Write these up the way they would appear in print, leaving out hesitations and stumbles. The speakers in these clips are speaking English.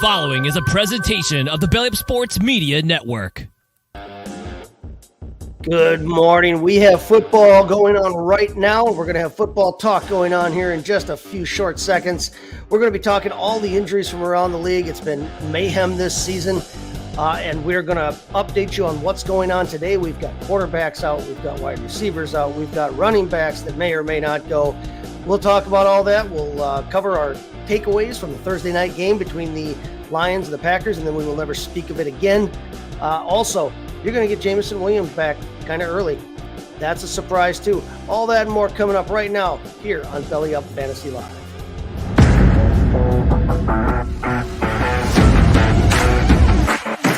following is a presentation of the Belly Up Sports Media Network. Good morning. We have football going on right now. We're going to have football talk going on here in just a few short seconds. We're going to be talking all the injuries from around the league. It's been mayhem this season, and we're going to update you on what's going on today. We've got quarterbacks out. We've got wide receivers out. We've got running backs that may or may not go. We'll talk about all that. We'll cover our takeaways from the Thursday night game between the Lions and the Packers, and then we will never speak of it again. Also, you're going to get Jameson Williams back kind of early. That's a surprise, too. All that and more coming up right now here on Belly Up Fantasy Live.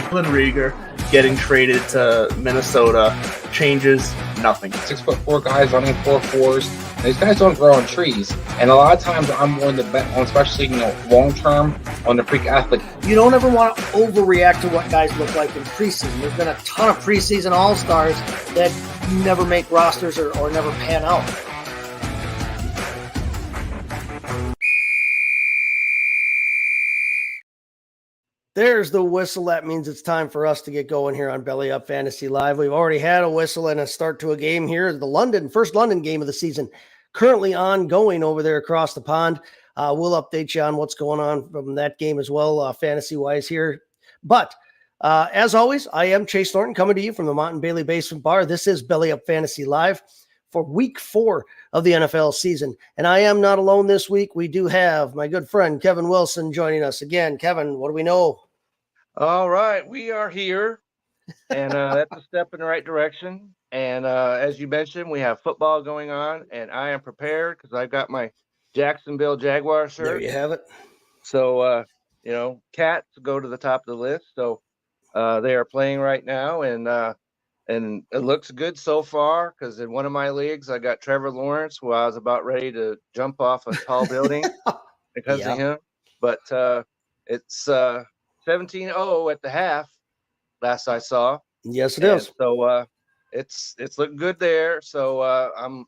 Rieger getting traded to Minnesota changes nothing. 6'4" guys running 4.4s. These guys don't grow on trees, and a lot of times I'm willing to bet on, especially long term, on the freak athlete. You don't ever want to overreact to what guys look like in preseason. There's been a ton of preseason all-stars that never make rosters or never pan out. There's the whistle. That means it's time for us to get going here on Belly Up Fantasy Live. We've already had a whistle and a start to a game here. The first London game of the season, currently ongoing over there across the pond. We'll update you on what's going on from that game as well, fantasy-wise here. But as always, I am Chase Thornton coming to you from the Mont & Bailey Basement Bar. This is Belly Up Fantasy Live for Week 4 of the NFL season. And I am not alone this week. We do have my good friend Kevin Wilson joining us again. Kevin, what do we know? All right, we are here, and that's a step in the right direction. And as you mentioned, we have football going on, and I am prepared because I've got my Jacksonville Jaguar shirt. There you have it. So, Cats go to the top of the list. So they are playing right now, and it looks good so far because in one of my leagues, I got Trevor Lawrence, who I was about ready to jump off a tall building because of him. But it's 17-0 at the half, last I saw. Yes, it is. So it's looking good there. So I'm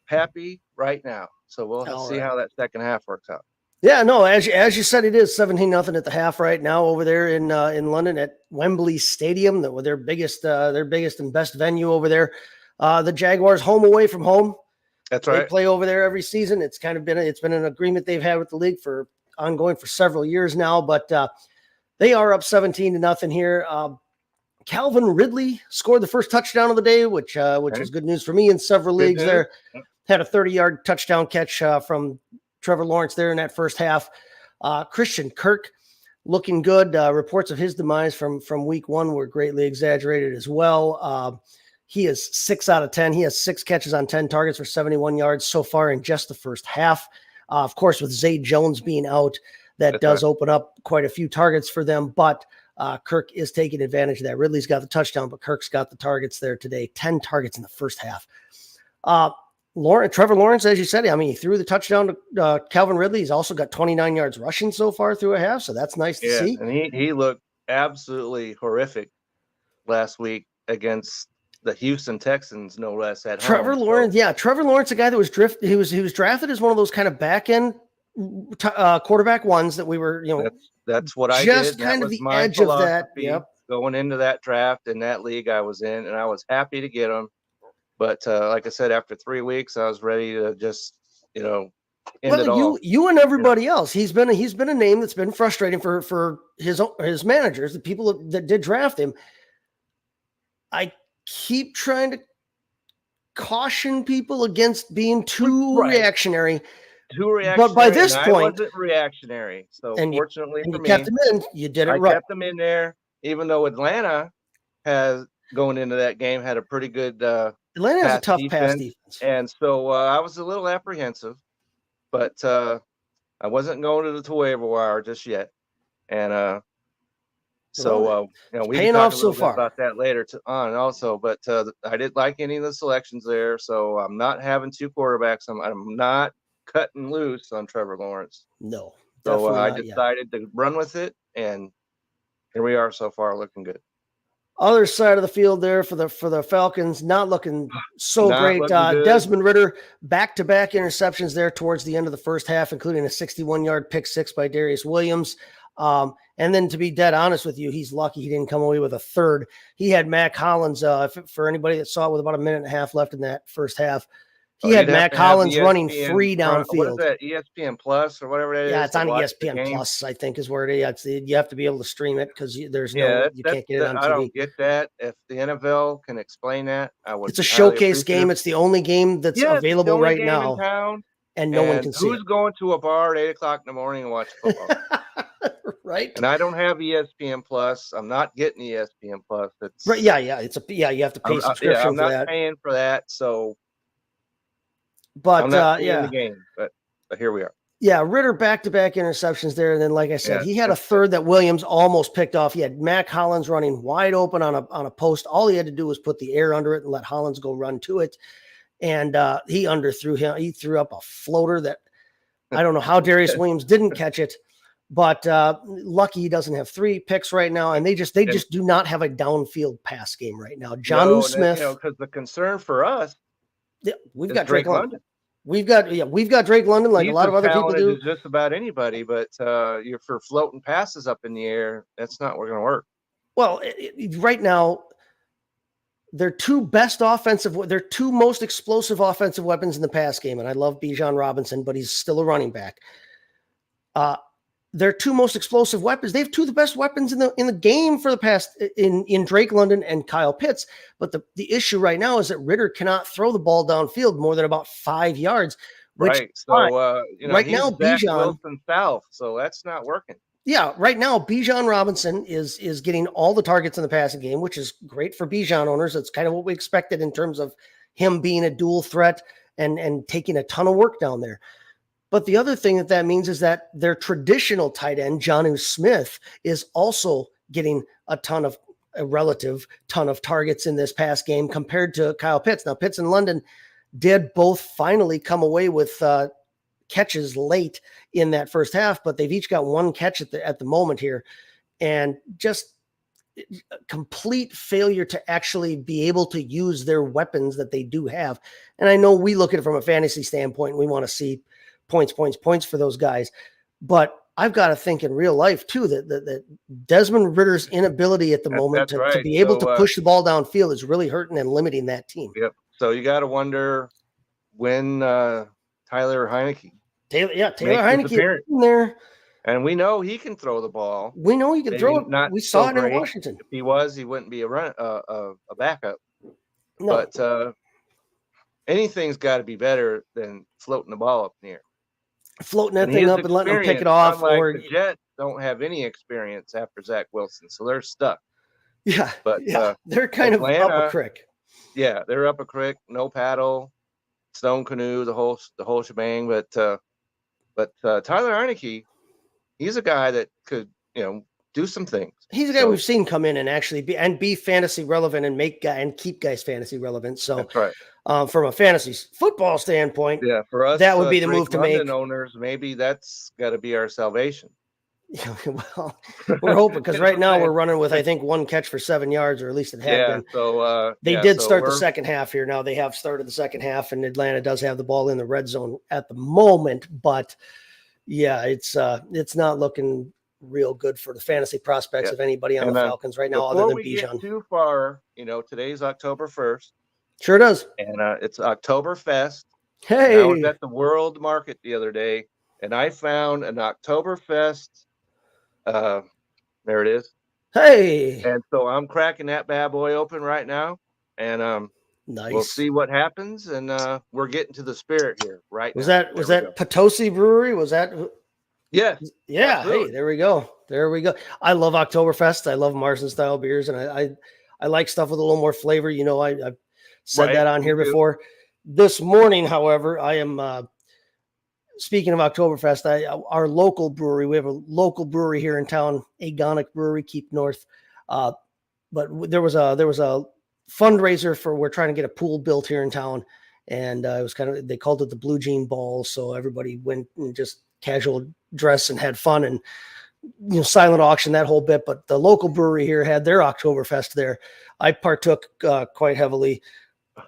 happy right now. So we'll see how that second half works out. Yeah, no, as you said, it is 17-0 at the half right now over there in London at Wembley Stadium. That was their biggest and best venue over there. The Jaguars home away from home. That's right. They play over there every season. It's been an agreement they've had with the league for several years now, but they are up 17-0 here. Calvin Ridley scored the first touchdown of the day, which is good news for me in several leagues there. Had a 30-yard touchdown catch from Trevor Lawrence there in that first half. Christian Kirk looking good. Reports of his demise from week 1 were greatly exaggerated as well. He is 6 out of 10. He has 6 catches on 10 targets for 71 yards so far in just the first half. Of course, with Zay Jones being out, that does open up quite a few targets for them, but Kirk is taking advantage of that. Ridley's got the touchdown, but Kirk's got the targets there today. 10 targets in the first half. Trevor Lawrence, as you said, he threw the touchdown to Calvin Ridley. He's also got 29 yards rushing so far through a half, so that's nice to see. And he looked absolutely horrific last week against the Houston Texans, no less, at Trevor home. Lawrence, Trevor Lawrence, a guy that was he was drafted as one of those kind of back end quarterback ones that we were, that's what I just did. kind of the edge of that. Yep. Going into that draft in that league I was in, and I was happy to get him. But like I said, after 3 weeks, I was ready to just, end it all. You and everybody else. He's been a name that's been frustrating for his managers, the people that did draft him. I keep trying to caution people against being too reactionary. But by this point, I wasn't reactionary. So fortunately for me, you kept him in. You did it right. I kept him in there, even though Atlanta has going into that game had a pretty good. Atlanta has a tough pass defense, and so I was a little apprehensive, but I wasn't going to the waiver wire just yet, and we can talk a little bit about that later on also. But I didn't like any of the selections there, so I'm not having 2 quarterbacks. I'm not cutting loose on Trevor Lawrence. No. So I decided to run with it, and here we are so far, looking good. Other side of the field there for the Falcons, not looking so great. Desmond Ridder, back-to-back interceptions there towards the end of the first half, including a 61-yard pick six by Darius Williams. And then to be dead honest with you, he's lucky he didn't come away with a third. He had Mac Hollins, for anybody that saw it with about a minute and a half left in that first half. He had Mac Hollins running free downfield. What is that, ESPN Plus or whatever it is? Yeah, it's on ESPN Plus, I think is where it is. You have to be able to stream it because you can't get it on TV. I don't get that. If the NFL can explain that, I would. It's a showcase game. It's the only game that's available right now. And no one can see it. Who's going to a bar at 8:00 in the morning and watch football? Right. And I don't have ESPN Plus. I'm not getting ESPN Plus. It's right. Yeah. You have to pay subscription I'm for not that. paying for that. So, but I'm not in the game. But here we are. Yeah, Ritter back-to-back interceptions there, and then like I said, he had a third that Williams almost picked off. He had Mac Hollins running wide open on a post. All he had to do was put the air under it and let Hollins go run to it. And he underthrew him. He threw up a floater that I don't know how Darius Williams didn't catch it, but lucky he doesn't have 3 picks right now. And they just do not have a downfield pass game right now. Jonnu Smith, because the concern for us, we've got Drake London. We've got Drake London like a lot of other people do. Just about anybody, but you're for floating passes up in the air. That's not going to work. Well, right now, their two most explosive offensive weapons in the pass game, and I love Bijan Robinson, but he's still a running back. Their 2 most explosive weapons. They have 2 of the best weapons in the game for the past in Drake London and Kyle Pitts. But the issue right now is that Ritter cannot throw the ball downfield more than about 5 yards. Right. So right now Bijan Wilson South, so that's not working. Yeah, right now Bijan Robinson is getting all the targets in the passing game, which is great for Bijan owners. It's kind of what we expected in terms of him being a dual threat and taking a ton of work down there. But the other thing that means is that their traditional tight end, Jonnu Smith, is also getting a relative ton of targets in this pass game compared to Kyle Pitts. Now, Pitts and London did both finally come away with catches late in that first half, but they've each got 1 catch at the moment here. And just complete failure to actually be able to use their weapons that they do have. And I know we look at it from a fantasy standpoint. We want to see points for those guys. But I've got to think in real life too, that Desmond Ritter's inability at the moment to be able to push the ball downfield is really hurting and limiting that team. Yep. So you got to wonder when Taylor Heineke. Taylor Heineke in there. And we know he can throw the ball. We know he can throw it. We saw it in Washington. If he wouldn't be a backup. No. But anything's got to be better than floating the ball up in the air. Floating that thing up and letting them pick it off. Or the Jets don't have any experience after Zach Wilson, so they're stuck. Yeah, but they're kind of up a creek. Yeah, they're up a creek. No paddle, stone canoe, the whole shebang. But Tyler Heineke, he's a guy that could do some things. He's a guy we've seen come in and actually be fantasy relevant and keep guys fantasy relevant. So that's right. From a fantasy football standpoint, for us, that would be the move to make. Owners, maybe that's got to be our salvation. Yeah, well, we're hoping because right now we're running with I think 1 catch for 7 yards, or at least it had been. So they did start the second half here. Now they have started the second half, and Atlanta does have the ball in the red zone at the moment. But yeah, it's not looking real good for the fantasy prospects of anybody on the Falcons right now, other than Bijan. Before we get too far, today's October 1st. Sure does. And it's Oktoberfest. Hey. I was at the World Market the other day, and I found an Oktoberfest. There it is. Hey. And so I'm cracking that bad boy open right now, and nice. We'll see what happens, and we're getting to the spirit here right now. Was that Potosi Brewery? Was that? Yeah. Yeah. Absolutely. Hey, there we go. I love Oktoberfest. I love Marzen style beers, and I like stuff with a little more flavor. I've said that on here before. This morning, however, I am speaking of Oktoberfest. Our local brewery. We have a local brewery here in town, Agonic Brewery, Keep North. But there was a fundraiser we're trying to get a pool built here in town, and it was they called it the Blue Jean Ball. So everybody went and just casual dress and had fun and silent auction, that whole bit. But the local brewery here had their Oktoberfest there. I partook quite heavily.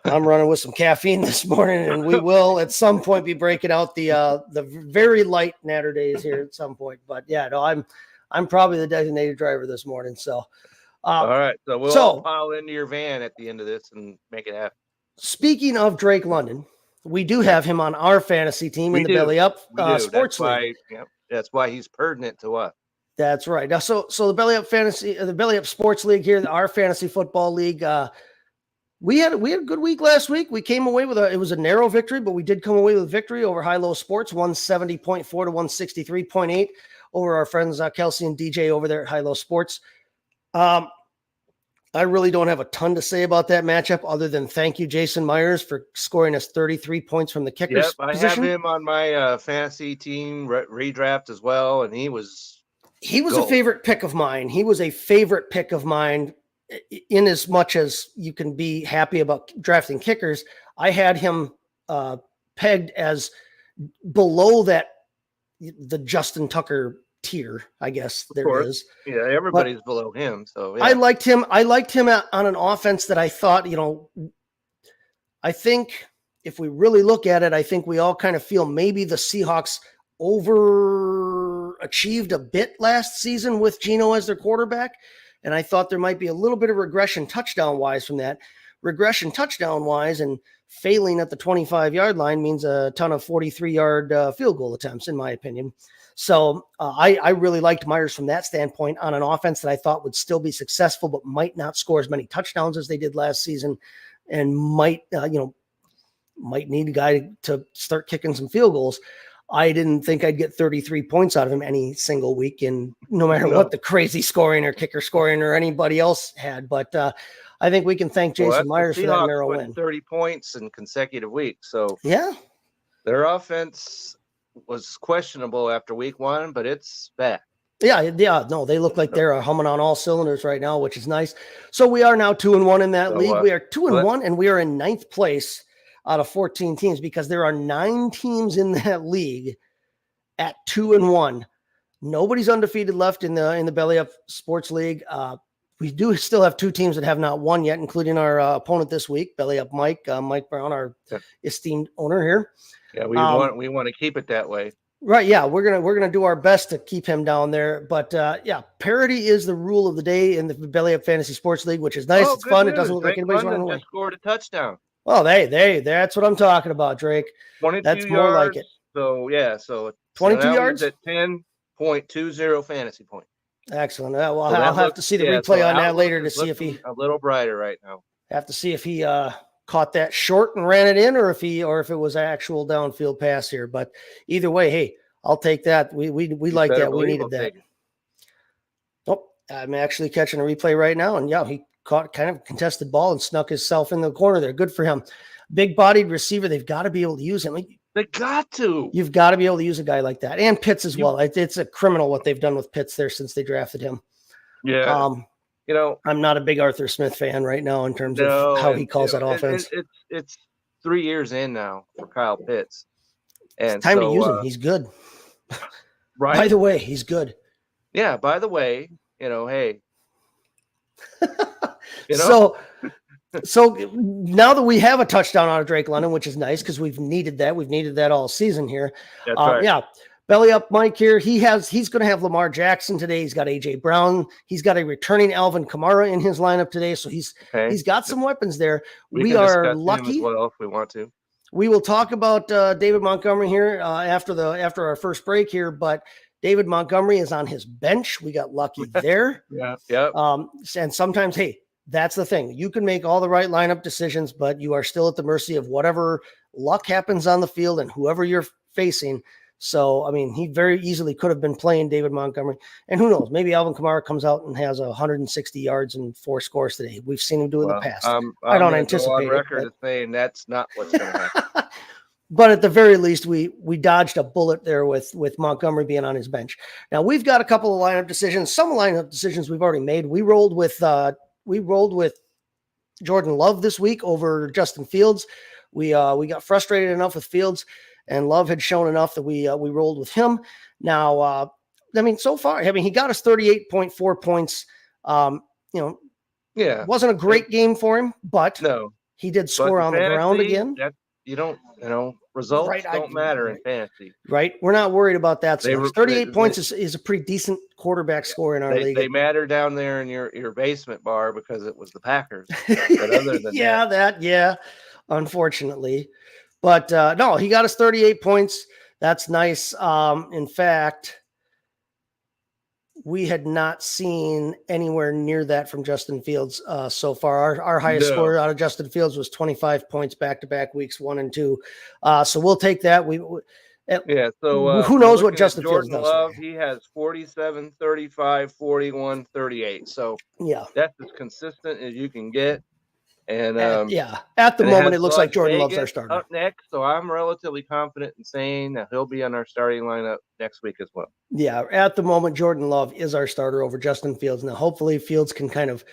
I'm running with some caffeine this morning, and we will at some point be breaking out the very light natter days here at some point. But yeah, no, I'm probably the designated driver this morning. So, All right. So we'll all pile into your van at the end of this and make it happen. Speaking of Drake London, we do have him on our fantasy team in the Belly Up Sports League. That's why he's pertinent to us. That's right. Now, so the Belly Up the Belly Up Sports League here, our fantasy football league. We had a good week last week. We came away with it was a narrow victory, but we did come away with a victory over High Low Sports, 170.4 to 163.8 over our friends Kelsey and DJ over there at High Low Sports. I really don't have a ton to say about that matchup other than thank you, Jason Myers, for scoring us 33 points from the kicker's position. I have him on my fantasy team redraft as well, and he was a favorite pick of mine. He was a favorite pick of mine in as much as you can be happy about drafting kickers. I had him pegged as below the Justin Tucker tier, I guess there is. Yeah, everybody's below him. So yeah. I liked him on an offense that I thought, I think if we really look at it, I think we all kind of feel maybe the Seahawks overachieved a bit last season with Geno as their quarterback. And I thought there might be a little bit of regression touchdown wise from that. Regression touchdown wise and failing at the 25-yard line means a ton of 43-yard field goal attempts, in my opinion. So I really liked Myers from that standpoint on an offense that I thought would still be successful, but might not score as many touchdowns as they did last season, and might need a guy to start kicking some field goals. I didn't think I'd get 33 points out of him any single week, and no matter what the crazy scoring or kicker scoring or anybody else had. But I think we can thank Jason Myers for that narrow win. 30 points in consecutive weeks. So yeah, their offense was questionable after week one, but it's back. Yeah. No, they look like they're humming on all cylinders right now, which is nice. So we are now 2-1 in that league. We are 2-1, and we are in 9th place out of 14 teams because there are 9 teams in that league at 2-1. Nobody's undefeated left in the Belly Up Sports League. We do still have 2 teams that have not won yet, including our opponent this week, Belly Up Mike Brown, our esteemed owner here. Yeah, we want to keep it that way. Right. Yeah, we're gonna do our best to keep him down there. But parity is the rule of the day in the Belly Up Fantasy Sports League, which is nice. It's fun. News. It doesn't look like anybody's running away. Just scored a touchdown. Well, that's what I'm talking about, Drake. 22 that's yards, more like it. So 22 yards at 10.20 fantasy points. Excellent. Well, I'll have to see the replay on that later to see if he a little brighter right now. Have to see if he caught that short and ran it in, or if it was an actual downfield pass here. But either way, hey, I'll take that. We like that. We needed that. Oh, I'm actually catching a replay right now, and he caught kind of a contested ball and snuck himself in the corner there. Good for him. Big-bodied receiver. They've got to be able to use him. They got to. You've got to be able to use a guy like that, and Pitts as well. It's a criminal what they've done with Pitts there since they drafted him. Yeah. I'm not a big Arthur Smith fan right now in terms of how he calls that offense. It's 3 years in now for Kyle Pitts, and it's time to use him. He's good. Right. By the way, he's good. Yeah. By the way, hey. So now that we have a touchdown out of Drake London, which is nice because we've needed that all season here. That's right. Yeah. Belly Up Mike here. He's going to have Lamar Jackson today. He's got AJ Brown. He's got a returning Alvin Kamara in his lineup today. So he's got some weapons there. We are lucky. As well, if we want to. We will talk about David Montgomery here after our first break here, but David Montgomery is on his bench. We got lucky there. Yeah. And sometimes, hey, that's the thing. You can make all the right lineup decisions, but you are still at the mercy of whatever luck happens on the field and whoever you're facing. So, I mean, he very easily could have been playing David Montgomery. And who knows? Maybe Alvin Kamara comes out and has 160 yards and 4 scores today. We've seen him do in the past. I don't anticipate on record as saying that's not what's going to happen. But at the very least, we dodged a bullet there with Montgomery being on his bench. Now, we've got a couple of lineup decisions. Some lineup decisions we've already made. We rolled with Jordan Love this week over Justin Fields. We got frustrated enough with Fields, and Love had shown enough that we rolled with him. Now, so far, he got us 38.4 points. It wasn't a great game for him, but no, he did score on the ground again. You don't, Results Right, don't matter in fantasy. Right, we're not worried about that. So 38 points they- is a pretty decent quarterback score in our league. They matter down there in your basement bar because it was the Packers. But other than yeah, unfortunately. But no, he got us 38 points. That's nice. In fact, we had not seen anywhere near that from Justin Fields so far. Our highest score out of Justin Fields was 25 points back-to-back weeks 1 and 2. So we'll take that. So who knows what Justin Fields does? Love, he has 47, 35, 41, 38. So yeah, that's as consistent as you can get. And at the moment, it looks like Jordan Love's our starter up next. So I'm relatively confident in saying that he'll be on our starting lineup next week as well. Yeah, at the moment, Jordan Love is our starter over Justin Fields. Now, hopefully, Fields can kind of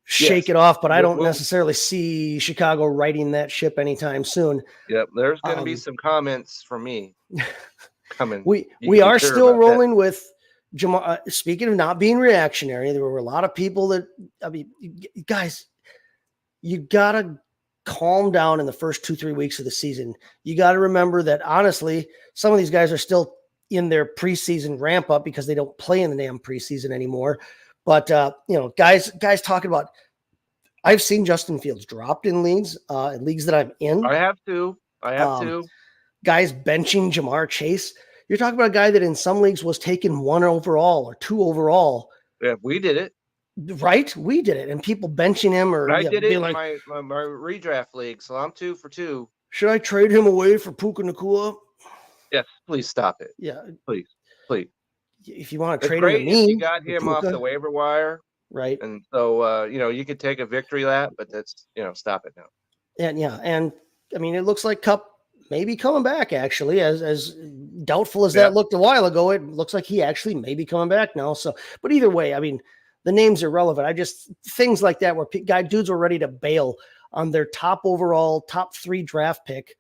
shake it off, but I don't necessarily see Chicago righting that ship anytime soon. Yep, there's going to be some comments from me coming. We are still rolling with Jamar. Speaking of not being reactionary, there were a lot of people that, I mean, guys, you got to calm down in the first 2-3 weeks of the season. You got to remember that, honestly, some of these guys are still in their preseason ramp up because they don't play in the damn preseason anymore. But, guys talking about, I've seen Justin Fields dropped in leagues that I'm in. I have to. Guys benching Jamar Chase. You're talking about a guy that in some leagues was taken 1 overall or 2 overall. Yeah, we did it. Right? We did it. And people benching him or I did it in my redraft league, so I'm 2 for 2. Should I trade him away for Puka Nacua? Yes, please stop it. Yeah. Please. If you want to trade him to me, you got him off the waiver wire. Right. And so you could take a victory lap, but that's stop it now. And I mean, it looks like Kupp may be coming back, actually, as doubtful as that looked a while ago. It looks like he actually may be coming back now. So, but either way, I mean, the name's irrelevant. I just, things like that where dudes were ready to bail on their top overall, top 3 draft pick,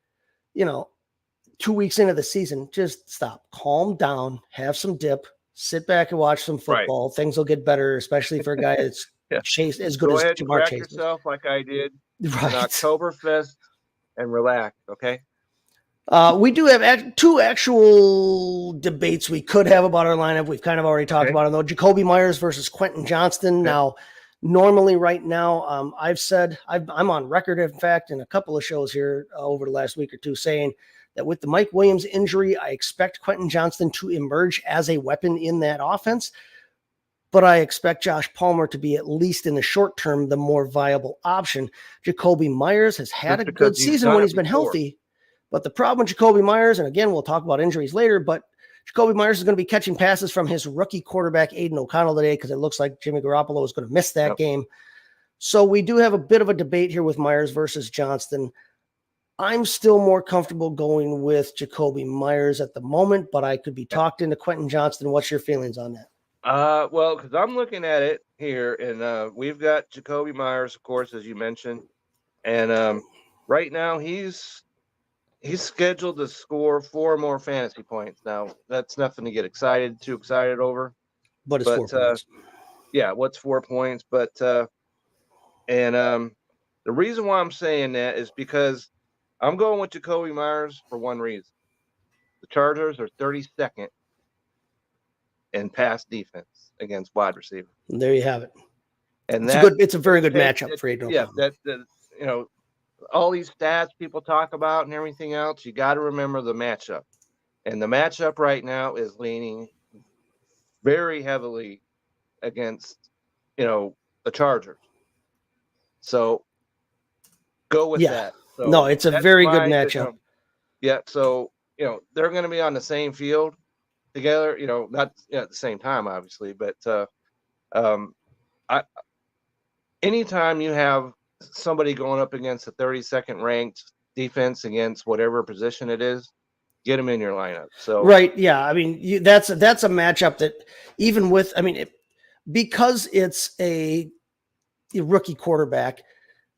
2 weeks into the season. Just stop, calm down, have some dip, sit back and watch some football. Right. Things will get better, especially for a guy that's Chase as good as Jamar Chase. Yourself like I did on Oktoberfest and relax, okay? We do have 2 actual debates we could have about our lineup. We've kind of already talked about them, though. Jacoby Myers versus Quentin Johnston. Now, normally right now, I've said, I'm on record, in fact, in a couple of shows here over the last week or 2 saying that with the Mike Williams injury, I expect Quentin Johnston to emerge as a weapon in that offense. But I expect Josh Palmer to be, at least in the short term, the more viable option. Jacoby Myers has had a good season when he's been healthy. But the problem with Jacoby Myers, and again, we'll talk about injuries later, but Jacoby Myers is going to be catching passes from his rookie quarterback, Aiden O'Connell, today because it looks like Jimmy Garoppolo is going to miss that game. So we do have a bit of a debate here with Myers versus Johnston. I'm still more comfortable going with Jacoby Myers at the moment, but I could be talked into Quentin Johnston. What's your feelings on that? Well, because I'm looking at it here, and we've got Jacoby Myers, of course, as you mentioned, and right now he's scheduled to score 4 more fantasy points. Now, that's nothing to get too excited over. But it's 4 points. Yeah, what's 4 points? But the reason why I'm saying that is because I'm going with Jacoby Myers for one reason. The Chargers are 32nd in pass defense against wide receiver. And there you have it. And it's a very good matchup for Aiden O'Connell. Yeah, all these stats people talk about and everything else, you got to remember the matchup. And the matchup right now is leaning very heavily against, the Chargers. So go with that. So no, it's a very good matchup. So, they're going to be on the same field together, not at the same time, obviously, but anytime you have somebody going up against a 32nd ranked defense against whatever position it is, get them in your lineup. So right, yeah. I mean, that's a matchup that even with, because it's a rookie quarterback,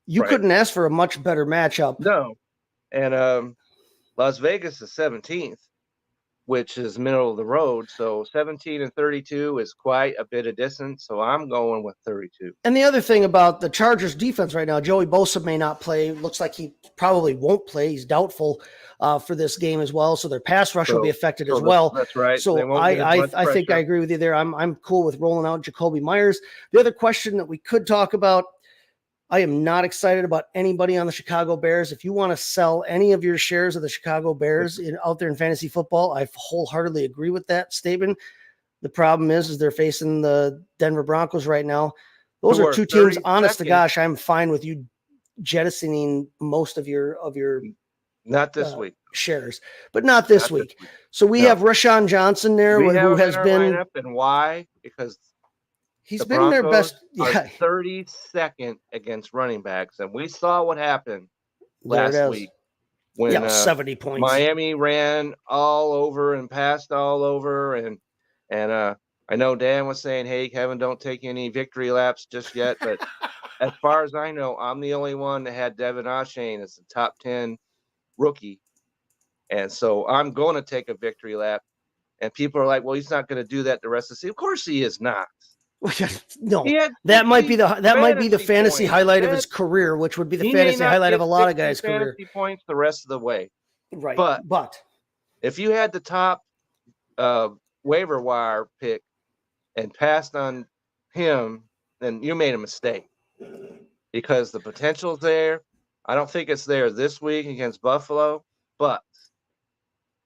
you couldn't ask for a much better matchup. No, and Las Vegas is 17th. which is middle of the road. So 17 and 32 is quite a bit of distance. So I'm going with 32. And the other thing about the Chargers defense right now, Joey Bosa may not play. Looks like he probably won't play. He's doubtful for this game as well. So their pass rush will be affected as well. That's right. So I think I agree with you there. I'm cool with rolling out Jacoby Myers. The other question that we could talk about, I am not excited about anybody on the Chicago Bears. If you want to sell any of your shares of the Chicago Bears out there in fantasy football, I wholeheartedly agree with that statement. The problem is they're facing the Denver Broncos right now. Those are two teams, honest to gosh, I'm fine with you jettisoning most of your not this week shares, but not this week. So we have Rashawn Johnson there, who has been lineup, and why? Because he's been their best. Yeah, 32nd against running backs, and we saw what happened last week when 70 points. Miami ran all over and passed all over, and I know Dan was saying, "Hey, Kevin, don't take any victory laps just yet." But as far as I know, I'm the only one that had Devin Achane as the top 10 rookie, and so I'm going to take a victory lap. And people are like, "Well, he's not going to do that the rest of the season." Of course, he is not. No, that might be the fantasy highlight of his career, which would be the fantasy highlight of a lot of guys' career. Fantasy points the rest of the way, right? But if you had the top waiver wire pick and passed on him, then you made a mistake, because the potential's there. I don't think it's there this week against Buffalo, but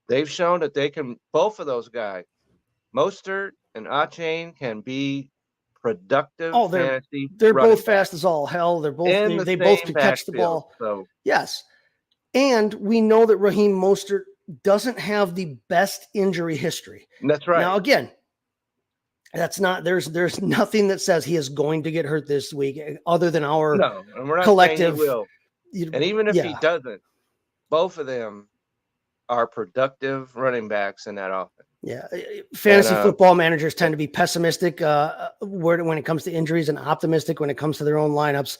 they've shown that they can. Both of those guys, Mostert and Achane, can be productive. Oh, they're both fast as all hell. They're both they both can catch the ball. So yes, and we know that Raheem Mostert doesn't have the best injury history. That's right. Now again, that's not there's nothing that says he is going to get hurt this week other than our and we're not collective. Saying he will. And even if he doesn't, both of them are productive running backs in that offense. Yeah, fantasy football managers tend to be pessimistic when it comes to injuries and optimistic when it comes to their own lineups.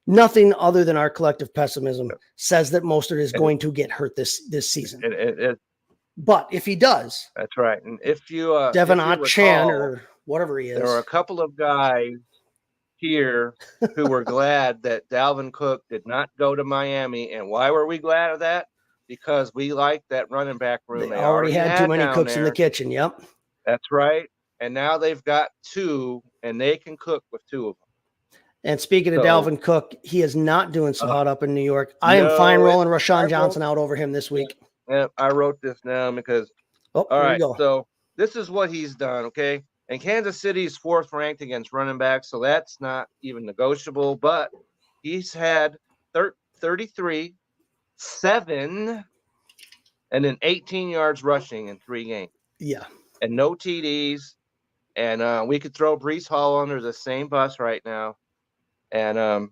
Nothing other than our collective pessimism says that Mostert is going to get hurt this season. But if he does, that's right. And if you Devin Achane or whatever he is, there are a couple of guys here who were glad that Dalvin Cook did not go to Miami. And why were we glad of that? Because we like that running back room. They already had too many cooks in the kitchen. Yep. That's right. And now they've got two, and they can cook with two of them. And speaking of Dalvin Cook, he is not doing so hot up in New York. I am fine rolling Rashawn Johnson out over him this week. Yeah, I wrote this down because, all right, so this is what he's done, okay? And Kansas City's 4th ranked against running backs, so that's not even negotiable. But he's had 33, 7, and then 18 yards rushing in 3 games. Yeah. And no TDs. And we could throw Breece Hall under the same bus right now. And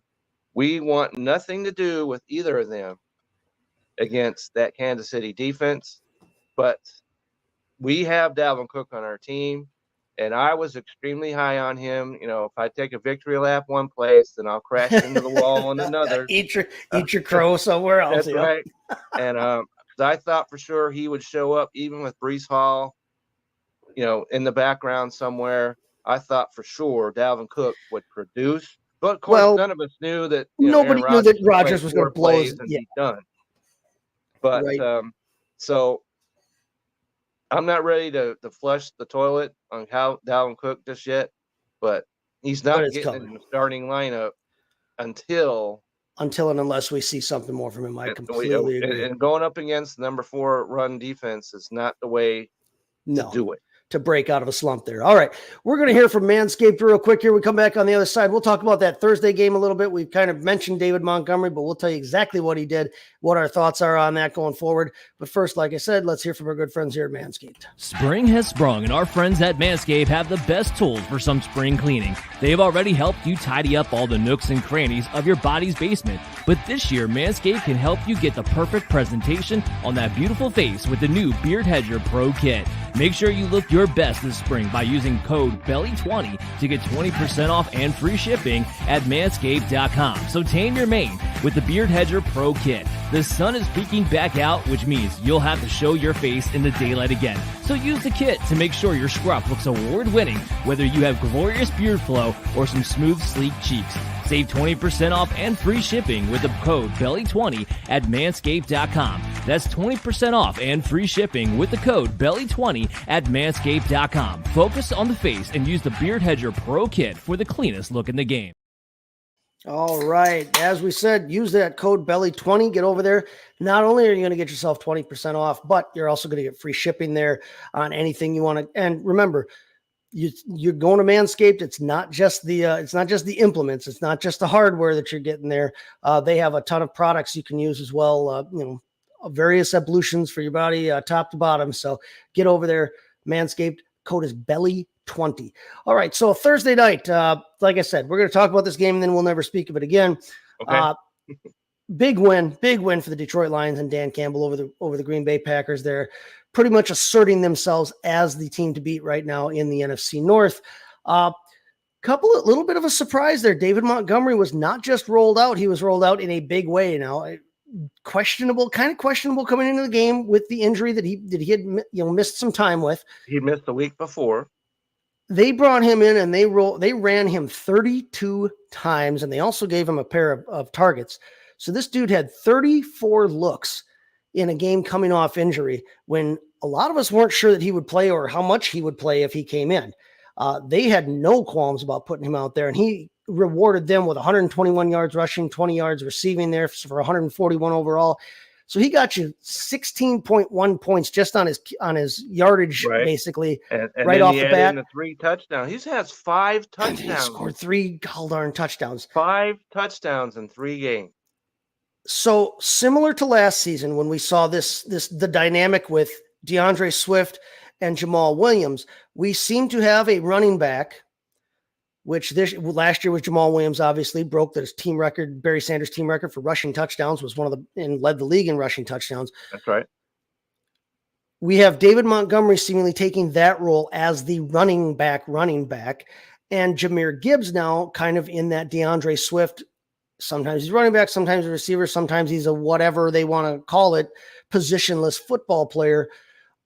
we want nothing to do with either of them against that Kansas City defense. But we have Dalvin Cook on our team, and I was extremely high on him. You know, if I take a victory lap one place, then I'll crash into the wall on another. Eat your crow somewhere else. That's right. And I thought for sure he would show up even with Breece Hall, you know, in the background somewhere. I thought for sure Dalvin Cook would produce. But, of course, none of us knew that. Nobody knew that Rodgers was going to blow his be done. But so I'm not ready to flush the toilet on how Dalvin Cook just yet. But he's not getting in the starting lineup until and unless we see something more from him. I completely agree. And going up against number 4 run defense is not the way to do it. To break out of a slump there. All right. We're going to hear from Manscaped real quick here. We come back on the other side. We'll talk about that Thursday game a little bit. We've kind of mentioned David Montgomery, but we'll tell you exactly what he did, what our thoughts are on that going forward. But first, like I said, let's hear from our good friends here at Manscaped. Spring has sprung, and our friends at Manscaped have the best tools for some spring cleaning. They've already helped you tidy up all the nooks and crannies of your body's basement. But this year, Manscaped can help you get the perfect presentation on that beautiful face with the new Beard Hedger Pro Kit. Make sure you look your your best this spring by using code BELLY20 to get 20% off and free shipping at manscaped.com. So tame your mane with the Beard Hedger Pro Kit. The sun is peeking back out, which means you'll have to show your face in the daylight again. So use the kit to make sure your scruff looks award-winning, whether you have glorious beard flow or some smooth, sleek cheeks. Save 20% off and free shipping with the code BELLY20 at manscaped.com. That's 20% off and free shipping with the code BELLY20 at manscaped.com. Focus on the face and use the Beard Hedger Pro Kit for the cleanest look in the game. All right. As we said, use that code BELLY20. Get over there. Not only are you going to get yourself 20% off, but you're also going to get free shipping there on anything you want to. And remember, you're going to Manscaped. It's not just the implements. It's not just the hardware that you're getting there. They have a ton of products you can use as well. Various ablutions for your body, top to bottom. So get over there. Manscaped. Code is BELLY20. All right. So Thursday night, like I said, we're going to talk about this game and then we'll never speak of it again. Okay. Big win for the Detroit Lions and Dan Campbell over the Green Bay Packers. They're pretty much asserting themselves as the team to beat right now in the NFC North. A little bit of a surprise there. David Montgomery was not just rolled out. He was rolled out in a big way. Now, questionable coming into the game with the injury that he had missed some time with. He missed the week before. They brought him in and they ran him 32 times, and they also gave him a pair of targets. So this dude had 34 looks in a game coming off injury when a lot of us weren't sure that he would play or how much he would play if he came in. They had no qualms about putting him out there, and he rewarded them with 121 yards rushing, 20 yards receiving there for 141 overall. So he got you 16.1 points just on his yardage, right, basically, and right off the bat. The 3 touchdowns. He has 5 touchdowns. He scored 3 darn touchdowns. 5 touchdowns in 3 games. So similar to last season when we saw the dynamic with DeAndre Swift and Jamal Williams, we seem to have a running back, which last year was Jamal Williams, obviously broke the team record, Barry Sanders team record for rushing touchdowns, and led the league in rushing touchdowns. That's right. We have David Montgomery seemingly taking that role as the running back, and Jahmyr Gibbs now kind of in that DeAndre Swift. Sometimes he's running back, sometimes a receiver, sometimes he's a whatever they want to call it, positionless football player.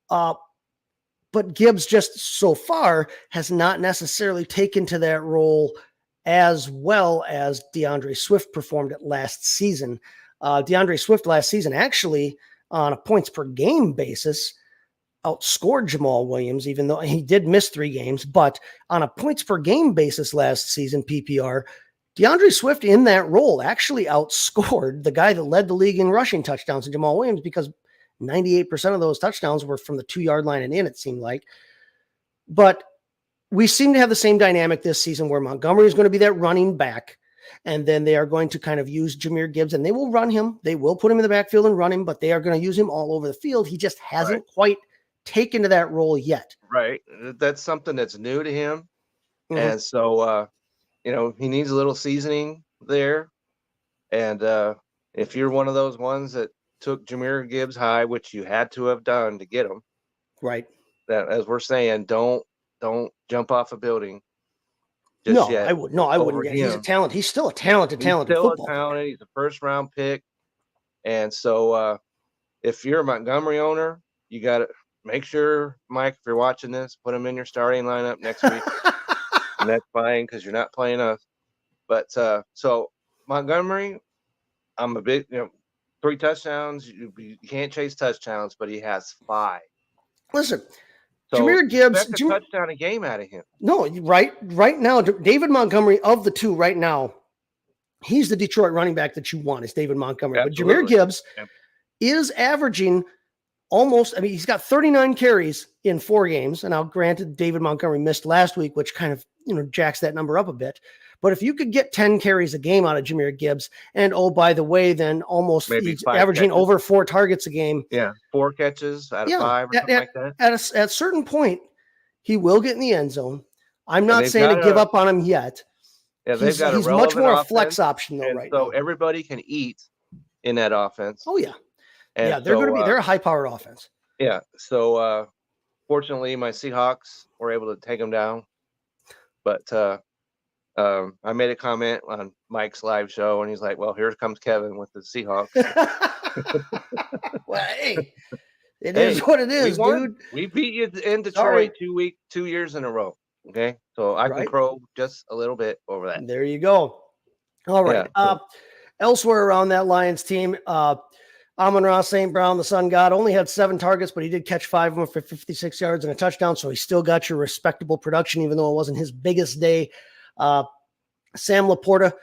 But Gibbs just so far has not necessarily taken to that role as well as DeAndre Swift performed it last season. DeAndre Swift last season actually on a points per game basis outscored Jamal Williams, even though he did miss 3 games, but on a points per game basis last season, PPR, DeAndre Swift in that role actually outscored the guy that led the league in rushing touchdowns, Jamal Williams, because 98% of those touchdowns were from the 2-yard line and in, it seemed like. But we seem to have the same dynamic this season where Montgomery is going to be that running back, and then they are going to kind of use Jahmyr Gibbs, and they will run him. They will put him in the backfield and run him, but they are going to use him all over the field. He just hasn't quite taken to that role yet. Right. That's something that's new to him. Mm-hmm. And so, he needs a little seasoning there. And if you're one of those ones that took Jahmyr Gibbs high, which you had to have done to get him, right? That, as we're saying, don't jump off a building just yet. I wouldn't. He's a talent. He's still a talented football player. He's a first-round pick. And so if you're a Montgomery owner, you got to make sure, Mike, if you're watching this, put him in your starting lineup next week. And that's fine because you're not playing us. But so Montgomery, I'm a big, 3 touchdowns. You can't chase touchdowns, but he has 5. Listen, so Jahmyr Gibbs, expect a touchdown a game out of him. No, right now, David Montgomery of the 2 right now, he's the Detroit running back that you want. Is David Montgomery, Absolutely. But Jahmyr Gibbs is averaging he's got 39 carries in 4 games. And now granted, David Montgomery missed last week, which kind of, jacks that number up a bit. But if you could get 10 carries a game out of Jahmyr Gibbs, and by the way, then almost he's averaging catches. Over 4 targets a game. Yeah, 4 catches out of 5 or something like that. At a certain point, he will get in the end zone. I'm not saying to give up on him yet. Yeah, he's much more a flex option though, right now. So everybody can eat in that offense. Oh yeah. And they're a high-powered offense. Yeah. So Fortunately, my Seahawks were able to take him down. But I made a comment on Mike's live show, and he's like, "Well, here comes Kevin with the Seahawks." Well, hey, it is what it is, dude. We beat you in Detroit 2 years in a row. Okay, so I can crow just a little bit over that. There you go. All right. Yeah, elsewhere around that Lions team, Amon-Ra St. Brown, the Sun God, only had 7 targets, but he did catch 5 of them for 56 yards and a touchdown. So he still got your respectable production, even though it wasn't his biggest day. Sam Laporta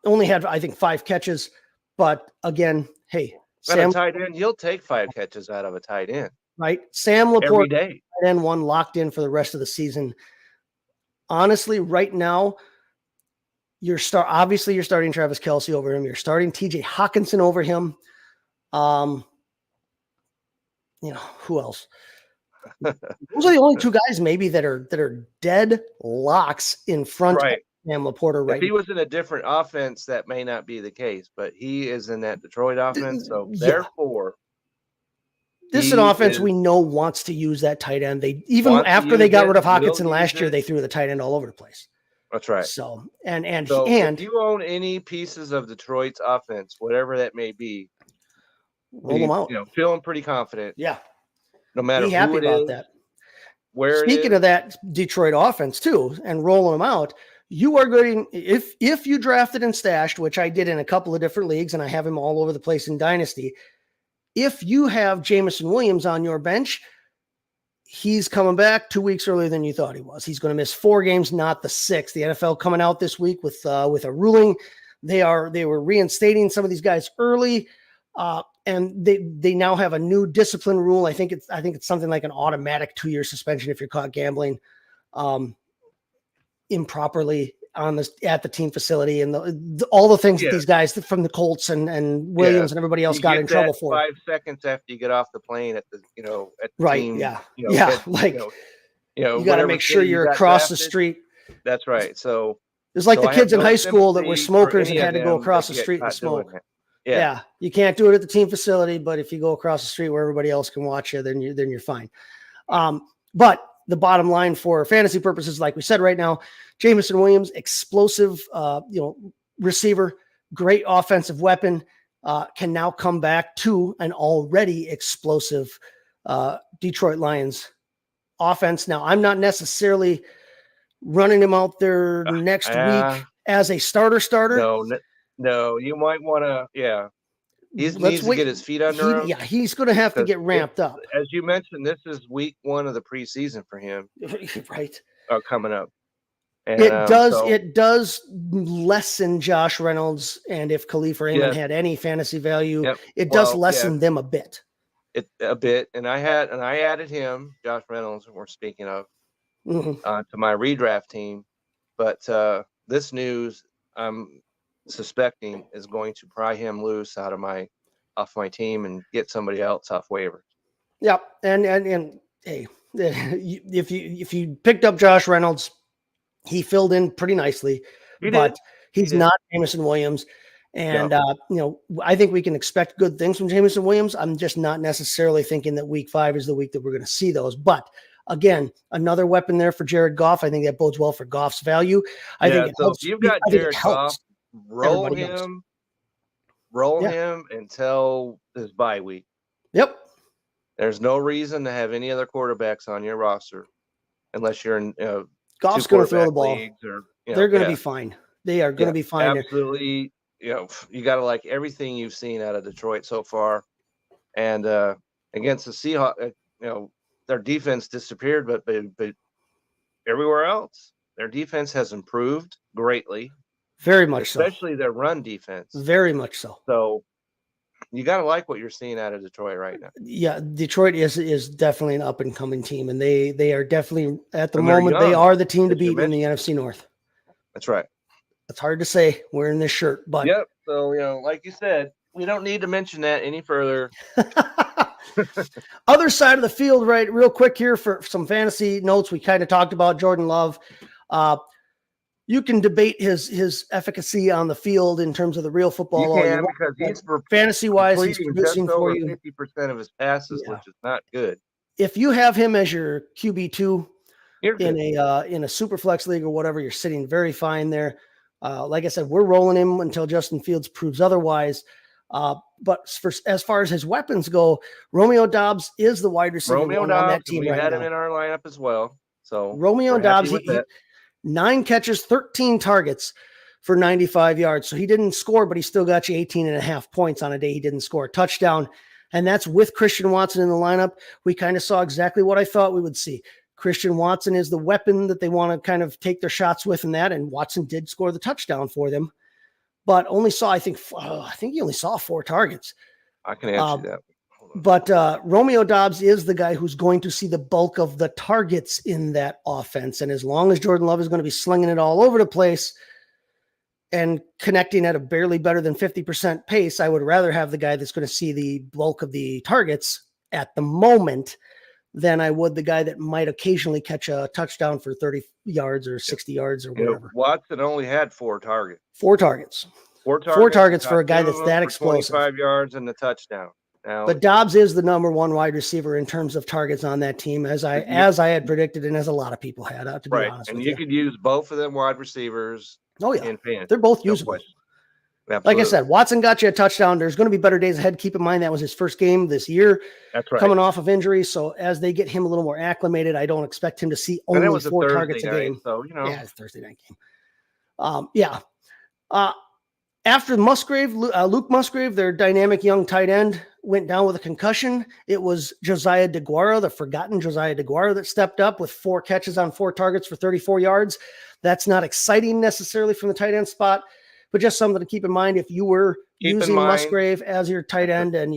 only had, I think, 5 catches. But again, hey, Sam, a tight end, you'll take 5 catches out of a tight end. Right. Sam Laporta, every day. Tight end 1 locked in for the rest of the season. Honestly, right now, obviously you're starting Travis Kelce over him. You're starting TJ Hawkinson over him. Who else? Those are the only 2 guys maybe that are dead locks in front of Sam Laporta right now. If he was in a different offense, that may not be the case, but he is in that Detroit offense. So therefore, this is an offense we know wants to use that tight end. They even after they got rid of Hawkinson last year, they threw the tight end all over the place. That's right. So and if you own any pieces of Detroit's offense, whatever that may be, roll them out. Feeling pretty confident. Yeah. No matter be happy who it about is, that. Speaking of that Detroit offense too, and rolling them out, you are going, if you drafted and stashed, which I did in a couple of different leagues, and I have him all over the place in Dynasty. If you have Jameson Williams on your bench, he's coming back 2 weeks earlier than you thought he was. He's going to miss 4 games, not the 6th. The NFL coming out this week with a ruling. They were reinstating some of these guys early, and they now have a new discipline rule. I think it's something like an automatic 2-year suspension if you're caught gambling improperly at the team facility, and all the things that these guys from the Colts and Williams and everybody else got in trouble for. 5 seconds after you get off the plane at the team, you got to make sure you're across the street. That's right. So it's like the kids in high school that were smokers and had to go across the street and smoke. Yeah, you can't do it at the team facility, but if you go across the street where everybody else can watch you, then you're fine. But the bottom line for fantasy purposes, like we said right now, Jameson Williams, explosive, receiver, great offensive weapon, can now come back to an already explosive Detroit Lions offense. Now, I'm not necessarily running him out there next week as a starter. No, you might want to, He needs to get his feet under him. Yeah, he's going to have to get ramped up. As you mentioned, this is week 1 of the preseason for him. Right. Coming up. And, it does lessen Josh Reynolds, and if Khalifa Raymond had any fantasy value, it does lessen them a bit. A bit. And I added him, Josh Reynolds, we're speaking of, to my redraft team. But this news, I'm suspecting, is going to pry him loose off my team and get somebody else off waivers. Yep. And hey, if you picked up Josh Reynolds, he filled in pretty nicely, but he's not Jameson Williams. And, I think we can expect good things from Jameson Williams. I'm just not necessarily thinking that week 5 is the week that we're going to see those. But again, another weapon there for Jared Goff. I think that bodes well for Goff's value. I think it helps. If you've got Jared Goff, roll him until his bye week. Yep. There's no reason to have any other quarterbacks on your roster unless you're in Goff's going to throw the ball. They're going to be fine. They are going to be fine. Absolutely. You got to like everything you've seen out of Detroit so far. And against the Seahawks, their defense disappeared, but everywhere else, their defense has improved greatly. Very much so. Especially their run defense. Very much so. So you got to like what you're seeing out of Detroit right now. Yeah, Detroit is definitely an up-and-coming team, and they are definitely, at the moment, they are the team to beat in the NFC North. That's right. It's hard to say wearing this shirt, but yep. So like you said, we don't need to mention that any further. Other side of the field, right? Real quick here for some fantasy notes. We kind of talked about Jordan Love. You can debate his efficacy on the field in terms of the real football. You can, because he's fantasy wise, he's producing for you 50% of his passes, which is not good. if you have him as your QB2 You're good. in a super flex league or whatever, you're sitting very fine there. Like I said, we're rolling him until Justin Fields proves otherwise. But as far as his weapons go, Romeo Doubs is the wide receiver Romeo on Doubs, that team we right had now. him in our lineup as well. So Romeo we're happy Doubs, with that. 9 catches, 13 targets for 95 yards. So he didn't score, but he still got you 18.5 points on a day he didn't score a touchdown. And that's with Christian Watson in the lineup. We kind of saw exactly what I thought we would see. Christian Watson is the weapon that they want to kind of take their shots with in that. And Watson did score the touchdown for them, but only saw, I think he only saw 4 targets. I can answer that. But Romeo Doubs is the guy who's going to see the bulk of the targets in that offense. And as long as Jordan Love is going to be slinging it all over the place and connecting at a barely better than 50% pace, I would rather have the guy that's going to see the bulk of the targets at the moment than I would the guy that might occasionally catch a touchdown for 30 yards or 60 yards or whatever. Watson only had 4 targets. 4 targets. 4 targets for a guy that's that explosive. 25 yards and the touchdown. Now, but Doubs is the number 1 wide receiver in terms of targets on that team, as I had predicted, and as a lot of people had. To be honest, and you could use both of them wide receivers. Oh yeah, in fantasy. They're both usable. Like I said, Watson got you a touchdown. There's going to be better days ahead. Keep in mind that was his first game this year. That's right. Coming off of injury, so as they get him a little more acclimated, I don't expect him to see only 4 targets a game. So yeah, it's a Thursday night game. After Luke Musgrave, their dynamic young tight end, went down with a concussion. It was Josiah DeGuara, the forgotten Josiah DeGuara, that stepped up with 4 catches on 4 targets for 34 yards. That's not exciting necessarily from the tight end spot, but just something to keep in mind if you were using Musgrave as your tight end, and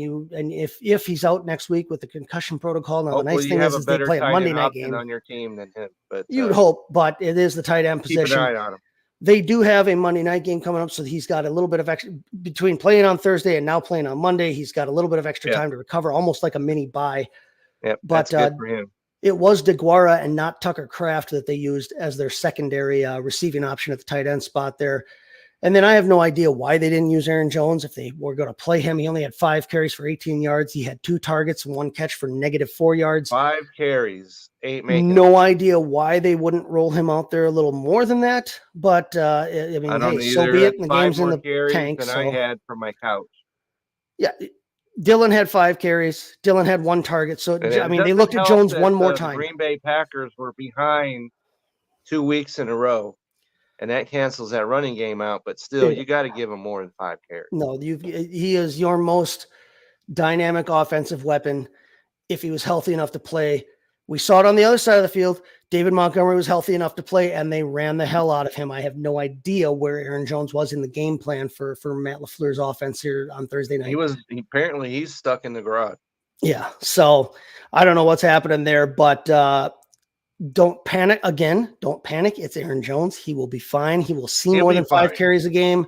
if he's out next week with the concussion protocol. Now the nice thing is they play a Monday night game on your team than him, but you'd hope, but it is the tight end position. Keep an eye on him. They do have a Monday night game coming up, so he's got a little bit of extra between playing on Thursday and now playing on Monday. He's got a little bit of extra time to recover, almost like a mini bye. Yep, but that's good for him. It was DeGuara and not Tucker Kraft that they used as their secondary receiving option at the tight end spot there. And then I have no idea why they didn't use Aaron Jones. If they were going to play him, he only had 5 carries for 18 yards. He had 2 targets and 1 catch for -4 yards. 5 carries, 8 makes. No idea why they wouldn't roll him out there a little more than that. But I mean, hey, so be it. The game's in the tank. Than so. I had from my couch. Yeah, Dylan had 5 carries. Dylan had 1 target. So I mean, they looked at Jones one more time. Green Bay Packers were behind 2 weeks in a row. And that cancels that running game out, but still, you got to give him more than 5 carries. No, he is your most dynamic offensive weapon. If he was healthy enough to play, we saw it on the other side of the field. David Montgomery was healthy enough to play, and they ran the hell out of him. I have no idea where Aaron Jones was in the game plan for Matt LaFleur's offense here on Thursday night. Apparently he's stuck in the garage. Yeah, so I don't know what's happening there, but don't panic again. Don't panic. It's Aaron Jones. He will be fine. He will see more than 5 carries a game.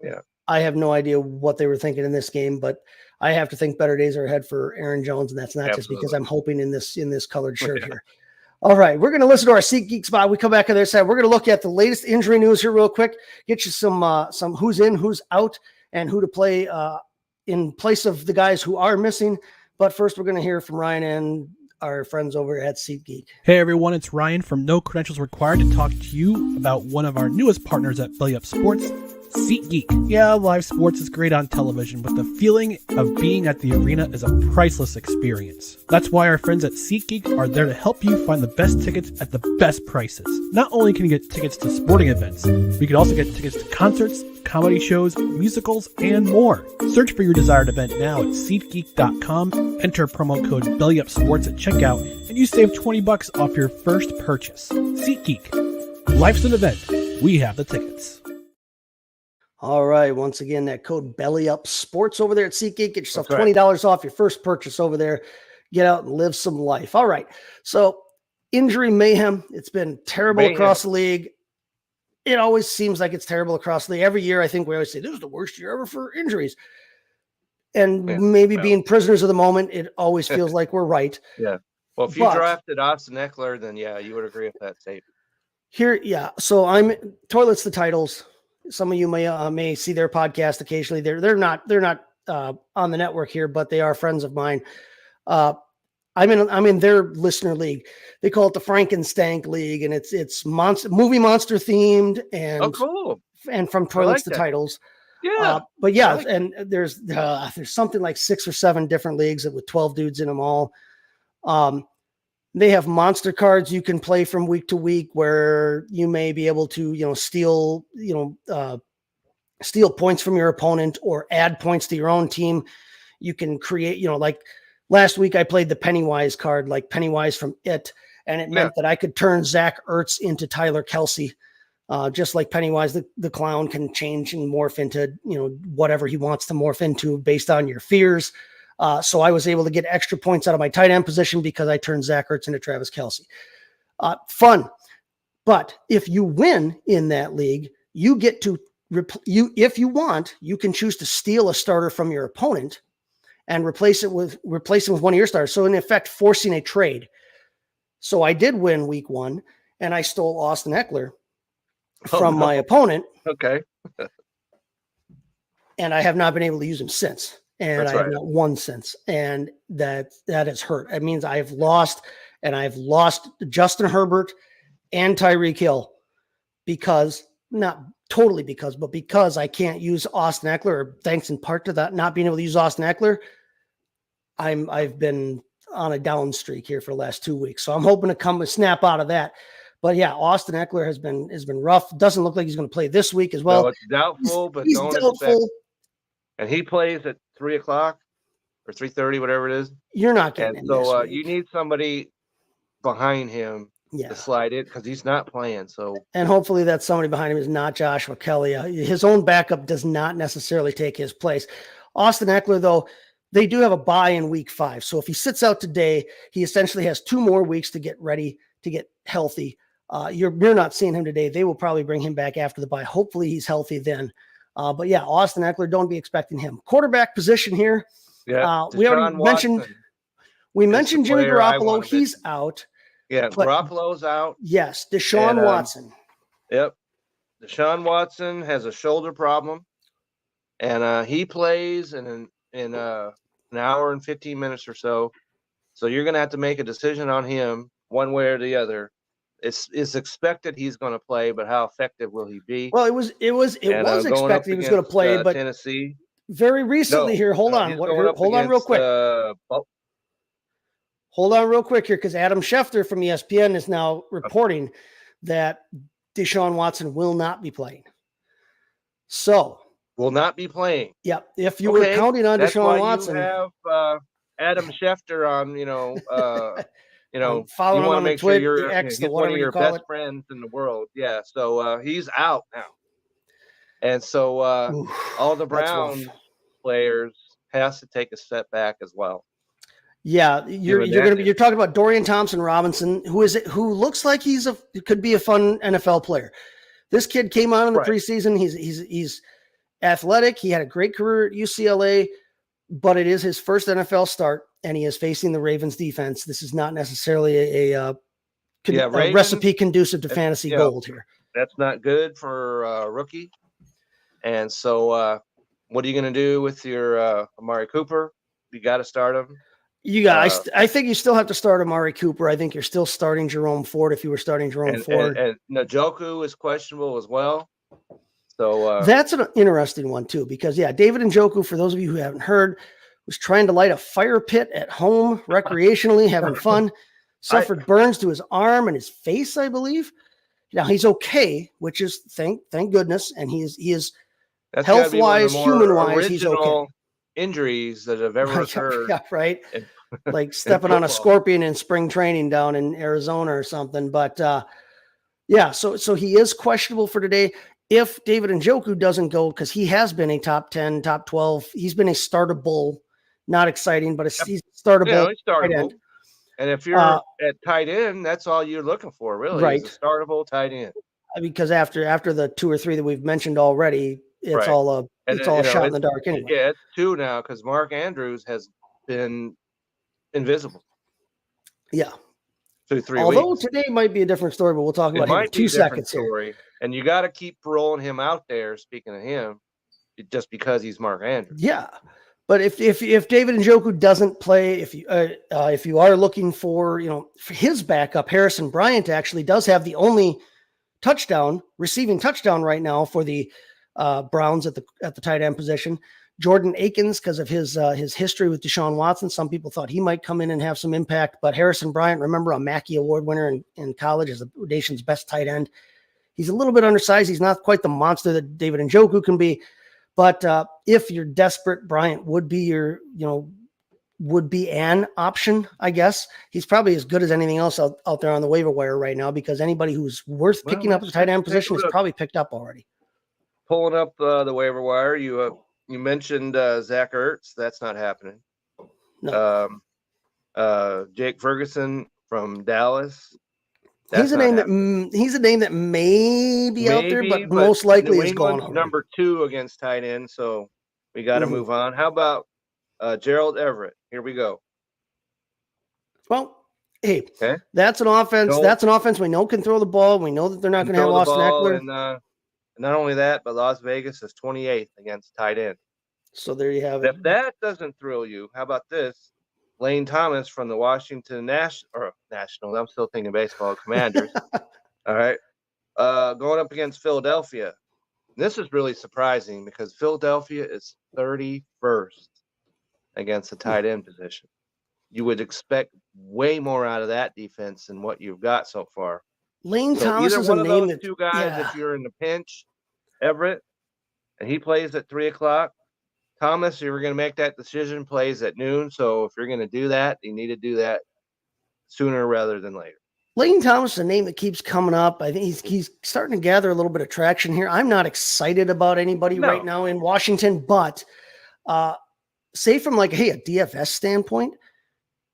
Yeah. I have no idea what they were thinking in this game, but I have to think better days are ahead for Aaron Jones. And that's not just because I'm hoping in this colored shirt here. All right. We're going to listen to our SeatGeek spot. We come back on the other side. We're going to look at the latest injury news here real quick, get you some who's in, who's out, and who to play in place of the guys who are missing. But first we're going to hear from Ryan and our friends over at SeatGeek. Hey everyone, it's Ryan from No Credentials Required to talk to you about one of our newest partners at Belly Up Sports, SeatGeek. Yeah, live sports is great on television, but the feeling of being at the arena is a priceless experience. That's why our friends at SeatGeek are there to help you find the best tickets at the best prices. Not only can you get tickets to sporting events, but you can also get tickets to concerts, comedy shows, musicals, and more. Search for your desired event now at SeatGeek.com, enter promo code BellyUpSports at checkout, and you save $20 off your first purchase. SeatGeek. Life's an event. We have the tickets. All right. Once again, that code BellyUpSports over there at SeatGeek. Get yourself $20 off your first purchase over there. Get out and live some life. All right. So injury mayhem. It's been terrible across the league. It always seems like it's terrible across the league. Every year, I think we always say, this is the worst year ever for injuries. And being prisoners of the moment, it always feels like we're right. Yeah. Well, if you drafted Austin Eckler, then you would agree with that statement. Here, yeah. So I'm Toilets the Titles. Some of you may see their podcast occasionally. They're not on the network here, but they are friends of mine. I'm in their listener league. They call it the Frankenstank League, and it's movie monster themed Oh, cool. and from I toilets like to that. titles. Yeah. But yeah, I like and there's something like 6 or 7 different leagues with 12 dudes in them all. They have monster cards you can play from week to week where you may be able to, steal points from your opponent or add points to your own team. You can create, like last week I played the Pennywise card, like Pennywise from It, and it meant that I could turn Zach Ertz into Tyler Kelsey. Just like Pennywise, the clown can change and morph into, whatever he wants to morph into based on your fears. So I was able to get extra points out of my tight end position because I turned Zach Ertz into Travis Kelsey. Fun. But if you win in that league, you get to if you want, you can choose to steal a starter from your opponent and replace him with one of your starters. So in effect, forcing a trade. So I did win week 1 and I stole Austin Eckler from my opponent. Okay. And I have not been able to use him since. And I have not won since. And that has hurt. It means I've lost Justin Herbert and Tyreek Hill because I can't use Austin Eckler, or thanks in part to that, not being able to use Austin Eckler. I've been on a down streak here for the last 2 weeks. So I'm hoping to snap out of that. But yeah, Austin Eckler has been rough. Doesn't look like he's going to play this week as well. No, it's doubtful, but he's don't doubtful. expect. And he plays at 3:00 or 3:30, whatever it is. You're not getting. And so you need somebody behind him to slide it because he's not playing. So and hopefully that somebody behind him is not Joshua Kelly. His own backup does not necessarily take his place. Austin Eckler, though, they do have a bye in week 5. So if he sits out today, he essentially has 2 more weeks to get ready, to get healthy. You're not seeing him today. They will probably bring him back after the bye. Hopefully he's healthy then. But yeah, Austin Eckler, don't be expecting him. Quarterback position here. Yeah, we already mentioned Jimmy Garoppolo. He's out. Yeah, Garoppolo's out. Yes, Deshaun Watson. Yep. Deshaun Watson has a shoulder problem. And he plays in an hour and 15 minutes or so. So you're going to have to make a decision on him one way or the other. It's expected he's going to play, but how effective will he be? Well, it was expected he was going to play, but Tennessee. Very recently here. Hold on real quick. Hold on real quick here, because Adam Schefter from ESPN is now reporting that Deshaun Watson will not be playing. So will not be playing. Yeah, if you were counting on Deshaun Watson, you have Adam Schefter on. follow you want to make sure you're one of your best it. friends in the world. Yeah, so he's out now, and so all the Brown players has to take a step back as well. Yeah, you're talking about Dorian Thompson-Robinson, who looks like could be a fun NFL player. This kid came out in the preseason. He's athletic. He had a great career at UCLA, but it is his first NFL start, and he is facing the Ravens defense. This is not necessarily a recipe conducive to fantasy gold here. That's not good for a rookie. And so what are you going to do with your Amari Cooper? You got to start him. I think you still have to start Amari Cooper. I think you're still starting Jerome Ford if you were starting Jerome Ford. And Njoku is questionable as well. So that's an interesting one too, because David Njoku, for those of you who haven't heard, was trying to light a fire pit at home recreationally, having fun, suffered burns to his arm and his face, I believe. Now he's okay, which is thank goodness. And he is health wise, human wise, he's okay. Injuries that have ever occurred. Yeah, right. Like stepping on a scorpion in spring training down in Arizona or something. But so he is questionable for today. If David Njoku doesn't go, because he has been a top 10, top 12, he's been a startable, not exciting, but he's startable. He's startable. And if you're at tight end, that's all you're looking for, really. Right. Is a startable tight end. Because after the 2 or 3 that we've mentioned already, it's all a shot in the dark anyway. Yeah, it's 2 now because Mark Andrews has been invisible. Yeah. 2-3 Although weeks. Today might be a different story, but we'll talk about him in 2 seconds here. And you got to keep rolling him out there, speaking of him, just because he's Mark Andrews. Yeah. But if David Njoku doesn't play, if you are looking for, for his backup, Harrison Bryant actually does have the only receiving touchdown right now for the Browns at the tight end position. Jordan Akins, because of his history with Deshaun Watson, some people thought he might come in and have some impact. But Harrison Bryant, remember, a Mackey Award winner in college, is the nation's best tight end. He's a little bit undersized. He's not quite the monster that David Njoku can be. But if you're desperate, Bryant would be an option, I guess. He's probably as good as anything else out there on the waiver wire right now, because anybody who's worth picking up at the tight end position is probably picked up already. Pulling up the waiver wire, you mentioned Zach Ertz. That's not happening. No. Jake Ferguson from Dallas. He's a name that may be out there, but most likely is gone already. Number 2 against tight end, so we got to move on. How about Gerald Everett? Here we go. Well, hey, that's an offense. That's an offense we know can throw the ball. We know that they're not going to have Austin Eckler. And not only that, but Las Vegas is 28th against tight end. So there you have it. If that doesn't thrill you, how about this? Lane Thomas from the Washington National. I'm still thinking baseball Commanders. All right. Going up against Philadelphia. This is really surprising because Philadelphia is 31st against the tight end position. You would expect way more out of that defense than what you've got so far. Lane Thomas is a name that 2 guys, if you're in the pinch, Everett, and he plays at 3:00. Thomas, you're going to make that decision, plays at noon. So if you're going to do that, you need to do that sooner rather than later. Lane Thomas is a name that keeps coming up. I think he's starting to gather a little bit of traction here. I'm not excited about anybody right now in Washington, but say from a DFS standpoint,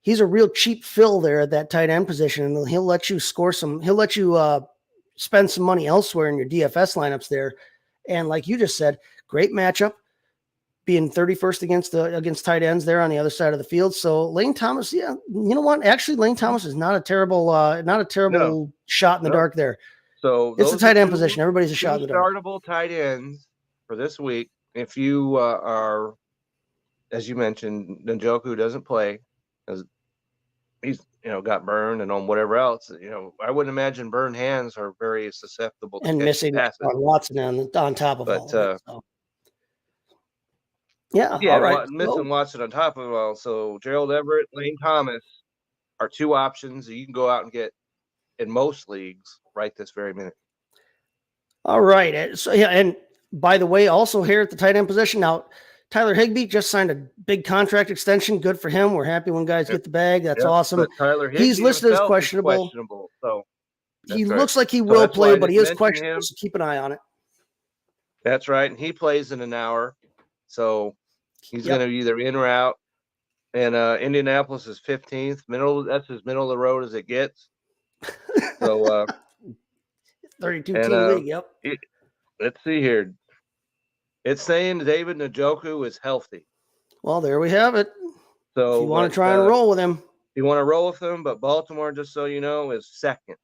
he's a real cheap fill there at that tight end position, and he'll let you spend some money elsewhere in your DFS lineups there. And like you just said, great matchup, being 31st against tight ends there on the other side of the field. So Lane Thomas, you know what? Actually, Lane Thomas is not a terrible shot in the dark there. So it's a tight end position. Everybody's a shot in the dark. Startable tight ends for this week. If you are, as you mentioned, Njoku doesn't play because he's got burned and on whatever else. I wouldn't imagine burned hands are very susceptible to missing Watson on top of all that. Yeah, all right. Missing Watson on top of it all. So Gerald Everett, Lane Thomas are 2 options that you can go out and get in most leagues right this very minute. All right. So and by the way, also here at the tight end position now, Tyler Higbee just signed a big contract extension. Good for him. We're happy when guys get the bag. That's awesome. But Tyler Higbee he's listed as questionable. So he looks like he will play, but he is questionable. So keep an eye on it. That's right. And he plays in an hour. So he's going to be either in or out. And Indianapolis is 15th. That's as middle of the road as it gets. So 32-team league, yep. Let's see here. It's saying David Njoku is healthy. Well, there we have it. So if you want to try and roll with him. You want to roll with him, but Baltimore, just so you know, is 2nd.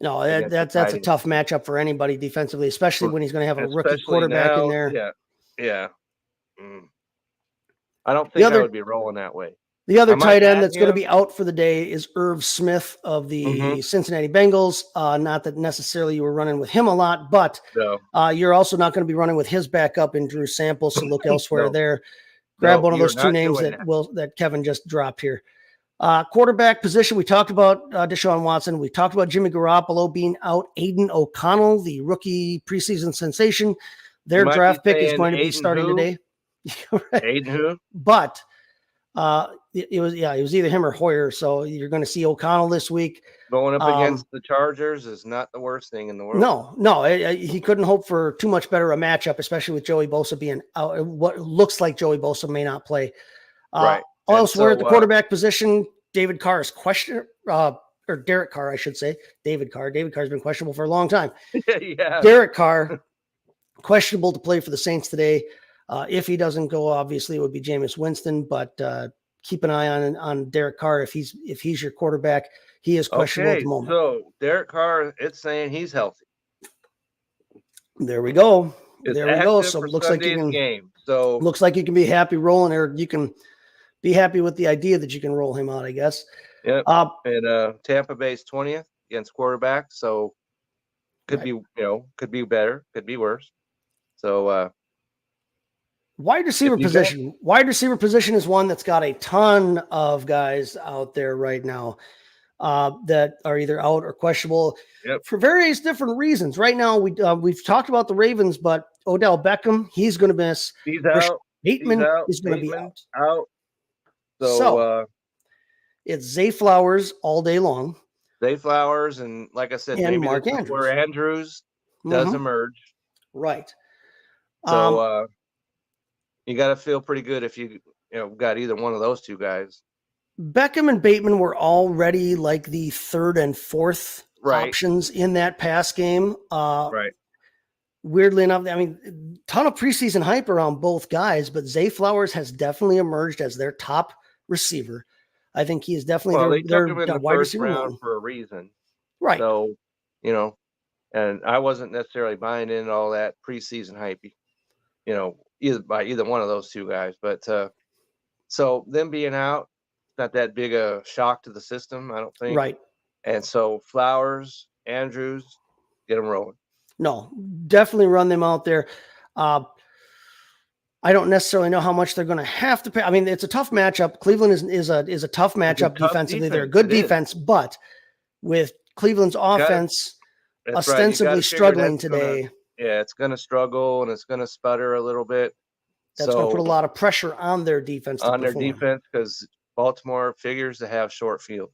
No, that's a tough matchup for anybody defensively, especially when he's going to have a rookie quarterback in there. Yeah. I don't think I would be rolling that way. The other tight end that's going to be out for the day is Irv Smith of the Cincinnati Bengals. Not that necessarily you were running with him a lot, but you're also not going to be running with his backup in Drew Sample. So look elsewhere there. Grab one of those 2 names that Kevin just dropped here. Quarterback position, we talked about Deshaun Watson. We talked about Jimmy Garoppolo being out. Aiden O'Connell, the rookie preseason sensation, their draft pick is going to be starting today. Right. Aiden who? But it was either him or Hoyer. So you're going to see O'Connell this week. Going up against the Chargers is not the worst thing in the world. No, he couldn't hope for too much better a matchup, especially with Joey Bosa being out. What looks like Joey Bosa may not play. Right. Elsewhere at the quarterback position, David Carr is questionable, or Derek Carr, I should say. David Carr. David Carr has been questionable for a long time. Yeah. Derek Carr, questionable to play for the Saints today. If he doesn't go, obviously it would be Jameis Winston, but keep an eye on Derek Carr. If he's your quarterback, he is questionable at the moment. So Derek Carr, it's saying he's healthy. There we go. is there we go. active So for it looks like you Sunday's can game. So looks like you can be happy rolling, or you can be happy with the idea that you can roll him out, I guess. yep. And Tampa Bay's 20th against quarterback. So could be, could be better, could be worse. So wide receiver position. Wide receiver position is one that's got a ton of guys out there right now that are either out or questionable for various different reasons. Right now, we've talked about the Ravens, but Odell Beckham, he's going to miss. He's out. Bateman is going to be out. So it's Zay Flowers all day long. Zay Flowers, and like I said, and maybe Mark this is where Andrews does emerge. Right. So you got to feel pretty good if you got either one of those two guys. Beckham and Bateman were already like the third and fourth options in that pass game. Right. Weirdly enough, I mean, ton of preseason hype around both guys, but Zay Flowers has definitely emerged as their top receiver. I think he is definitely their wide receiver round for a reason. Right. So, and I wasn't necessarily buying in all that preseason hype, either by either one of those two guys. But so them being out, not that big a shock to the system, I don't think. Right. And so Flowers, Andrews, get them rolling. No, definitely run them out there. I don't necessarily know how much they're going to have to pay. I mean, it's a tough matchup. Cleveland is a tough matchup defensively. They're a good defense, but with Cleveland's offense ostensibly struggling today. It's going to struggle and it's going to sputter a little bit. That's going to put a lot of pressure on their defense. Their defense, because Baltimore figures to have short fields.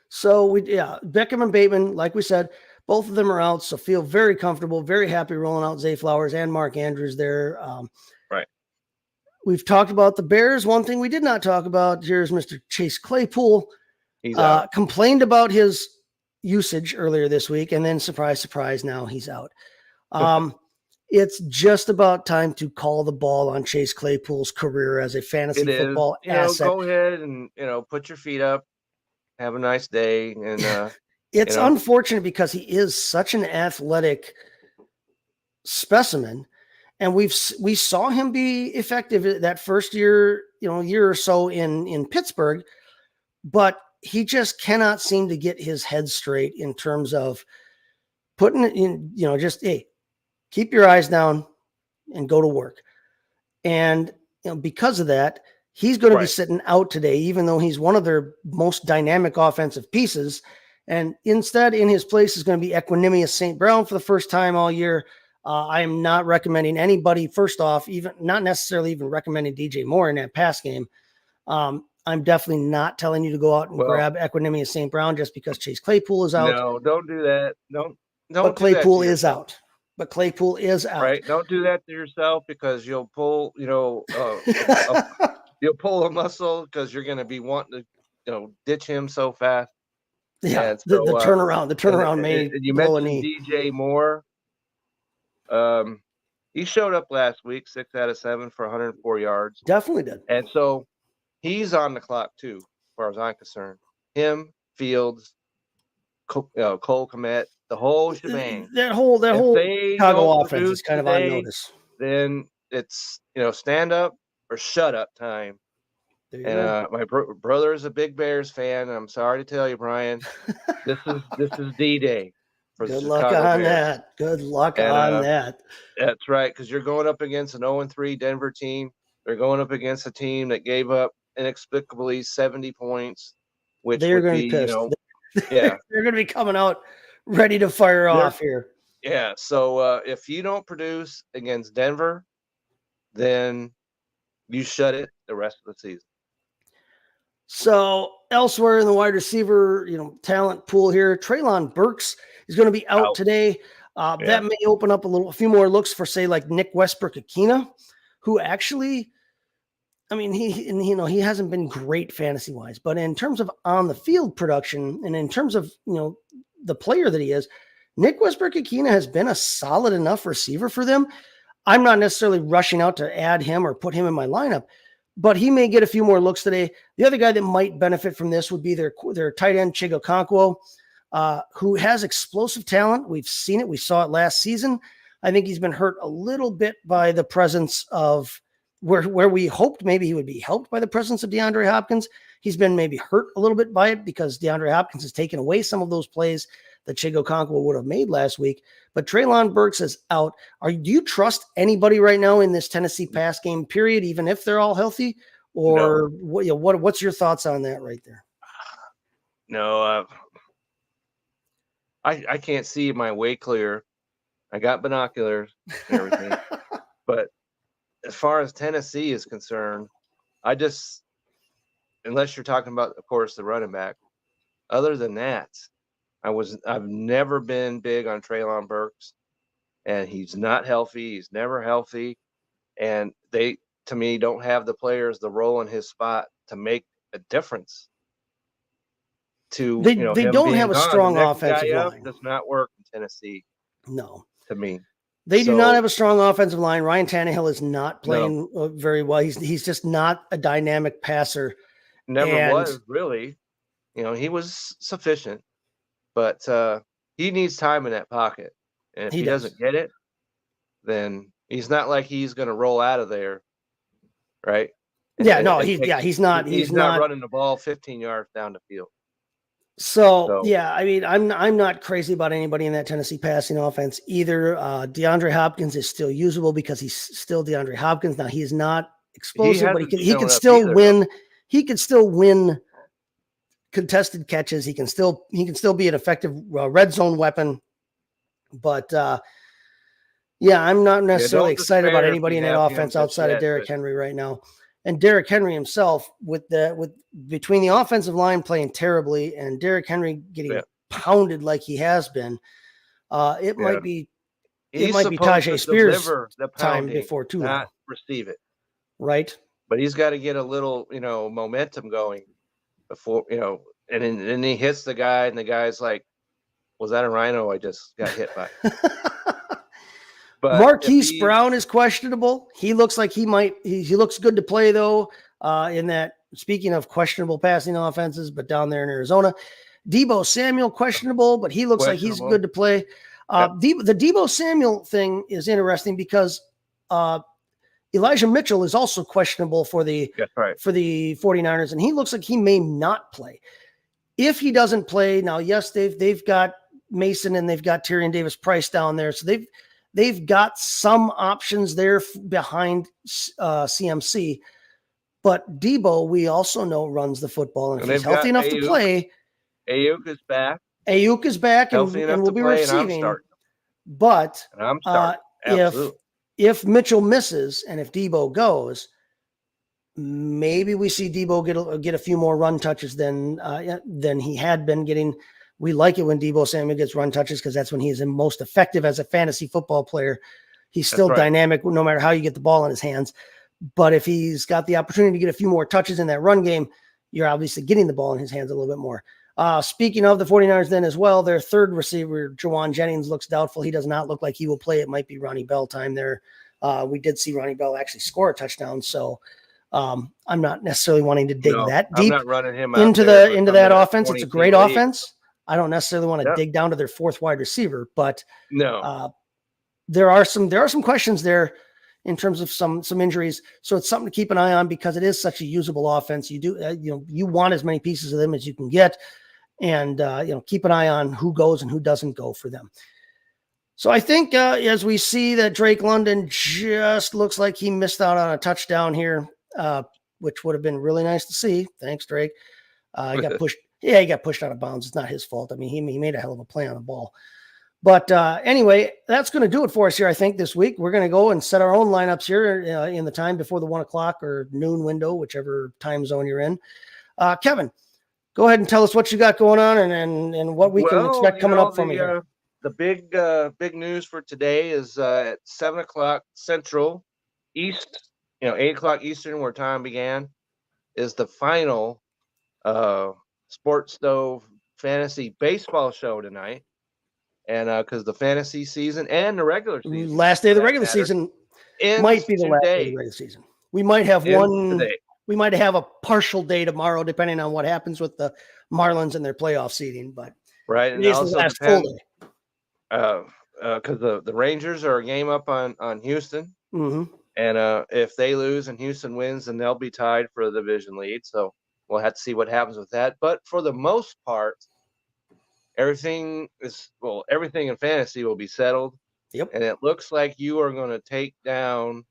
So Beckham and Bateman, like we said, both of them are out, so feel very comfortable, very happy rolling out Zay Flowers and Mark Andrews there. Right. We've talked about the Bears. One thing we did not talk about here is Mr. Chase Claypool. He's out. Complained about his usage earlier this week, and then surprise, surprise, now he's out. It's just about time to call the ball on Chase Claypool's career as a fantasy football asset. Go ahead and put your feet up, have a nice day, and it's unfortunate because he is such an athletic specimen, and we saw him be effective that first year, year or so in Pittsburgh, but he just cannot seem to get his head straight in terms of putting it in, just, hey, keep your eyes down and go to work. And because of that, he's going to be sitting out today, even though he's one of their most dynamic offensive pieces. And instead, in his place is going to be Equanimeous St. Brown for the first time all year. I am not recommending anybody, first off, even not necessarily even recommending DJ Moore in that pass game. I'm definitely not telling you to go out and grab Equanimeous St. Brown just because Chase Claypool is out. No, don't do that. Don't. But Claypool is out. Right. Don't do that to yourself, because you'll pull, you'll pull a muscle because you're going to be wanting to, ditch him so fast. Yeah, so, the turnaround may you mentioned DJ Moore. He showed up last week, 6 out of 7 for 104 yards. Definitely did. And so he's on the clock too, as far as I'm concerned. Him, Fields, Cole Kmet, the whole shebang. That whole Chicago offense is kind of on notice. Then it's stand up or shut up time. And my brother is a big Bears fan, and I'm sorry to tell you, Brian, this is D-Day for the Chicago Bears. Good luck on that. That's right, because you're going up against an 0-3 Denver team. They're going up against a team that gave up inexplicably 70 points, which they're going to be pissed. They're going to be coming out ready to fire off here. Yeah. So if you don't produce against Denver, then you shut it the rest of the season. So elsewhere in the wide receiver, talent pool here, Treylon Burks is going to be out today. That may open up a few more looks for, say, like Nick Westbrook-Akina, who actually, I mean, he hasn't been great fantasy wise, but in terms of on the field production and in terms of, the player that he is, Nick Westbrook-Akina has been a solid enough receiver for them. I'm not necessarily rushing out to add him or put him in my lineup, but he may get a few more looks today. The other guy that might benefit from this would be their tight end, Chigo Okonkwo, who has explosive talent. We've seen it. We saw it last season. I think he's been hurt a little bit by the presence of where we hoped maybe he would be helped by the presence of DeAndre Hopkins. He's been maybe hurt a little bit by it because DeAndre Hopkins has taken away some of those plays that Chigo Conquo would have made last week. But Treylon Burks is out. Do you trust anybody right now in this Tennessee pass game period, even if they're all healthy? Or no. What's your thoughts on that right there? No, I can't see my way clear. I got binoculars and everything. But as far as Tennessee is concerned, unless you're talking about, of course, the running back, other than that, I've never been big on Treylon Burks, and he's not healthy. He's never healthy. And they, to me, don't have the players, the role in his spot to make a difference. They don't have a strong offensive line. Does not work in Tennessee. No. To me. They do not have a strong offensive line. Ryan Tannehill is not playing very well. He's just not a dynamic passer. Never was, really. He was sufficient, but he needs time in that pocket. And if he doesn't get it, then he's not like he's going to roll out of there, right? He's not running the ball 15 yards down the field. So I mean, I'm not crazy about anybody in that Tennessee passing offense either. DeAndre Hopkins is still usable because he's still DeAndre Hopkins. Now he is not explosive, but he can still win. He can still win contested catches. He can still be an effective red zone weapon. But I'm not necessarily excited about anybody in that offense outside of Derrick Henry right now. And Derrick Henry himself, between the offensive line playing terribly and Derrick Henry getting pounded like he has been, it might be Tajay Spears' time before too long. Not receive it, right? But he's got to get a little, momentum going before, and then he hits the guy, and the guy's like, "Was that a rhino I just got hit by?" But Marquise Brown is questionable. He looks like he looks good to play though. In that, speaking of questionable passing offenses, but down there in Arizona, Deebo Samuel questionable, but he looks like he's good to play. The Deebo Samuel thing is interesting because Elijah Mitchell is also questionable for the 49ers, and he looks like he may not play. If he doesn't play, now yes, they've got Mason and they've got Tyrion Davis-Price down there, so they've got some options there behind CMC, but Deebo, we also know, runs the football, and if he's healthy enough to play, Ayuk is back. And will be receiving. But if Mitchell misses and if Deebo goes, maybe we see Deebo get a few more run touches than he had been getting. We like it when Deebo Samuel gets run touches because that's when he is the most effective as a fantasy football player. He's still dynamic no matter how you get the ball in his hands. But if he's got the opportunity to get a few more touches in that run game, you're obviously getting the ball in his hands a little bit more. Speaking of the 49ers then as well, their third receiver, Jawan Jennings, looks doubtful. He does not look like he will play. It might be Ronnie Bell time there. We did see Ronnie Bell actually score a touchdown, so I'm not necessarily wanting to dig that deep into that offense. It's a great offense. I don't necessarily want to dig down to their fourth wide receiver, but there are some questions there in terms of some injuries. So it's something to keep an eye on because it is such a usable offense. You do you want as many pieces of them as you can get, and keep an eye on who goes and who doesn't go for them. So I think as we see that Drake London just looks like he missed out on a touchdown here, which would have been really nice to see. Thanks, Drake. He got pushed. Yeah, he got pushed out of bounds. It's not his fault. I mean, he made a hell of a play on the ball. But anyway, that's going to do it for us here, I think, this week. We're going to go and set our own lineups here in the time before the 1 o'clock or noon window, whichever time zone you're in. Kevin, go ahead and tell us what you got going on and what we can expect coming up from you. The big news for today is at 7 o'clock Central, 8 o'clock Eastern, where time began, is the final Sports Stove Fantasy Baseball show tonight. And because the fantasy season and the regular season, last day of the regular season might be the last day of the regular season. We might have we might have a partial day tomorrow, depending on what happens with the Marlins and their playoff seeding. But and it is the last full day. because the Rangers are a game up on Houston, Mm-hmm. and if they lose and Houston wins, then they'll be tied for the division lead. So we'll have to see what happens with that. But for the most part, everything in fantasy will be settled. Yep. And it looks like you are going to take down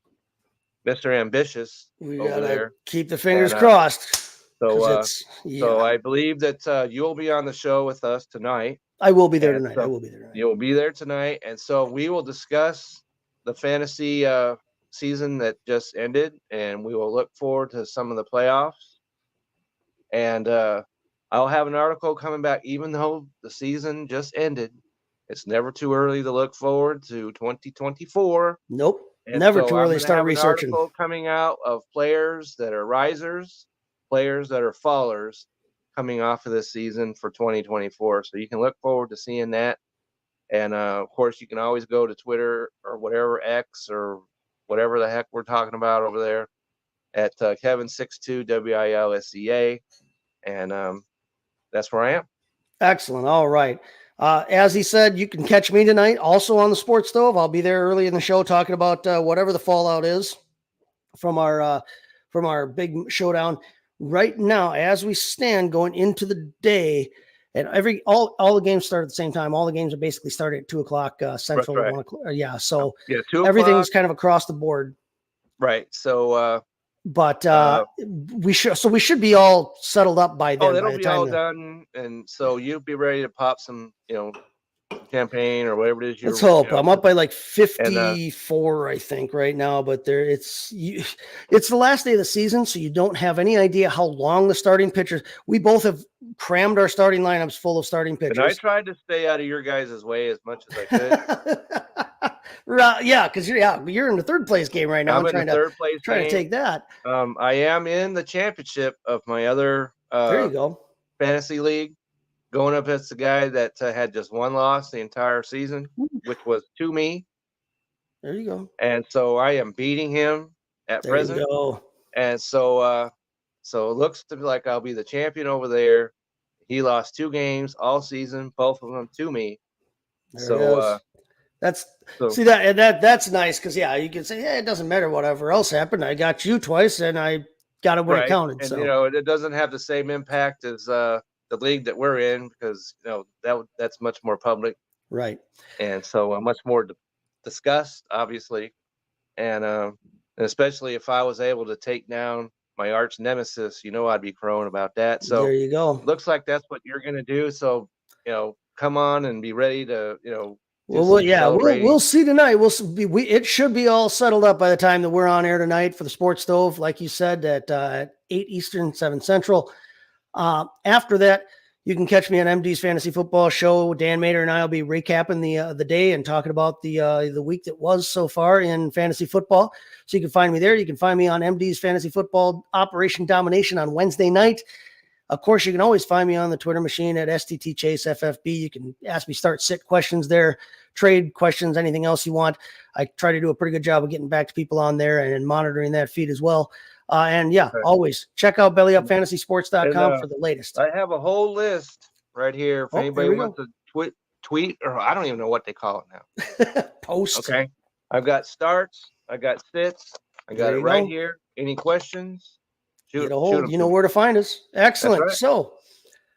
Mr. Ambitious We over gotta there. keep the fingers And, crossed. So, 'Cause so I believe that you'll be on the show with us tonight. I will be there And tonight. so I will be there tonight. You'll be there tonight, and so we will discuss the fantasy season that just ended, and we will look forward to some of the playoffs. And I'll have an article coming back, even though the season just ended. It's never too early to look forward to 2024. Nope. And Never so too I'm early to gonna start have researching. an article coming out of players that are risers, players that are fallers coming off of this season for 2024. So you can look forward to seeing that. And of course, you can always go to Twitter or whatever, X or whatever the heck we're talking about over there at Kevin62 WILSCA. And that's where I am. Excellent. All right. As he said, you can catch me tonight also on the Sports Stove. I'll be there early in the show talking about whatever the fallout is from our big showdown. Right now, as we stand going into the day, and all the games start at the same time. All the games are basically starting at 2:00 Central. Right. 1:00. Yeah. So 2 everything's kind of across the board. Right. So but we should be all settled up by then. it'll be all done, and so you'll be ready to pop some, champagne or whatever it is. Let's hope. I'm up by like 54, I think, right now. But it's the last day of the season, so you don't have any idea how long the starting pitchers. We both have crammed our starting lineups full of starting pitchers. And I tried to stay out of your guys' way as much as I could. Right, yeah, because you're in the third place game right now. I'm in the third place trying game. to take that. I am in the championship of my other there you go. fantasy league, going up against the guy that had just one loss the entire season, which was to me. There you go. And so I am beating him at present. You go. And so so it looks to me like I'll be the champion over there. He lost 2 games all season, both of them to me. That's nice because you can say, it doesn't matter whatever else happened. I got you twice, and I got it when it counted. And so it doesn't have the same impact as the league that we're in because that's much more public, right? And so much more discussed, obviously, and especially if I was able to take down my arch nemesis, I'd be crowing about that. So there you go. Looks like that's what you're going to do. So come on and be ready to we'll see tonight. It should be all settled up by the time that we're on air tonight for the Sports Stove, like you said, at 8 Eastern, 7 Central. After that, you can catch me on MD's Fantasy Football Show. Dan Mater and I will be recapping the day and talking about the week that was so far in fantasy football. So you can find me there. You can find me on MD's Fantasy Football Operation Domination on Wednesday night. Of course, you can always find me on the Twitter machine at STTChaseFFB. You can ask me sit questions there, trade questions, anything else you want. I try to do a pretty good job of getting back to people on there and monitoring that feed as well. Always check out bellyupfantasysports.com for the latest. I have a whole list right here. If anybody wants to tweet, or I don't even know what they call it now. Post. Okay. I've got starts. I got sits. I got it right here. Any questions? Get a hold. You know where to find us. Excellent. Right. So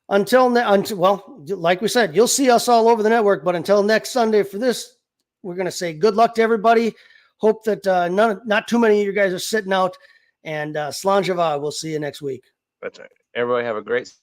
until like we said, you'll see us all over the network. But until next Sunday for this, we're going to say good luck to everybody. Hope that not too many of you guys are sitting out. And Slanjava, we'll see you next week. That's right. Everybody have a great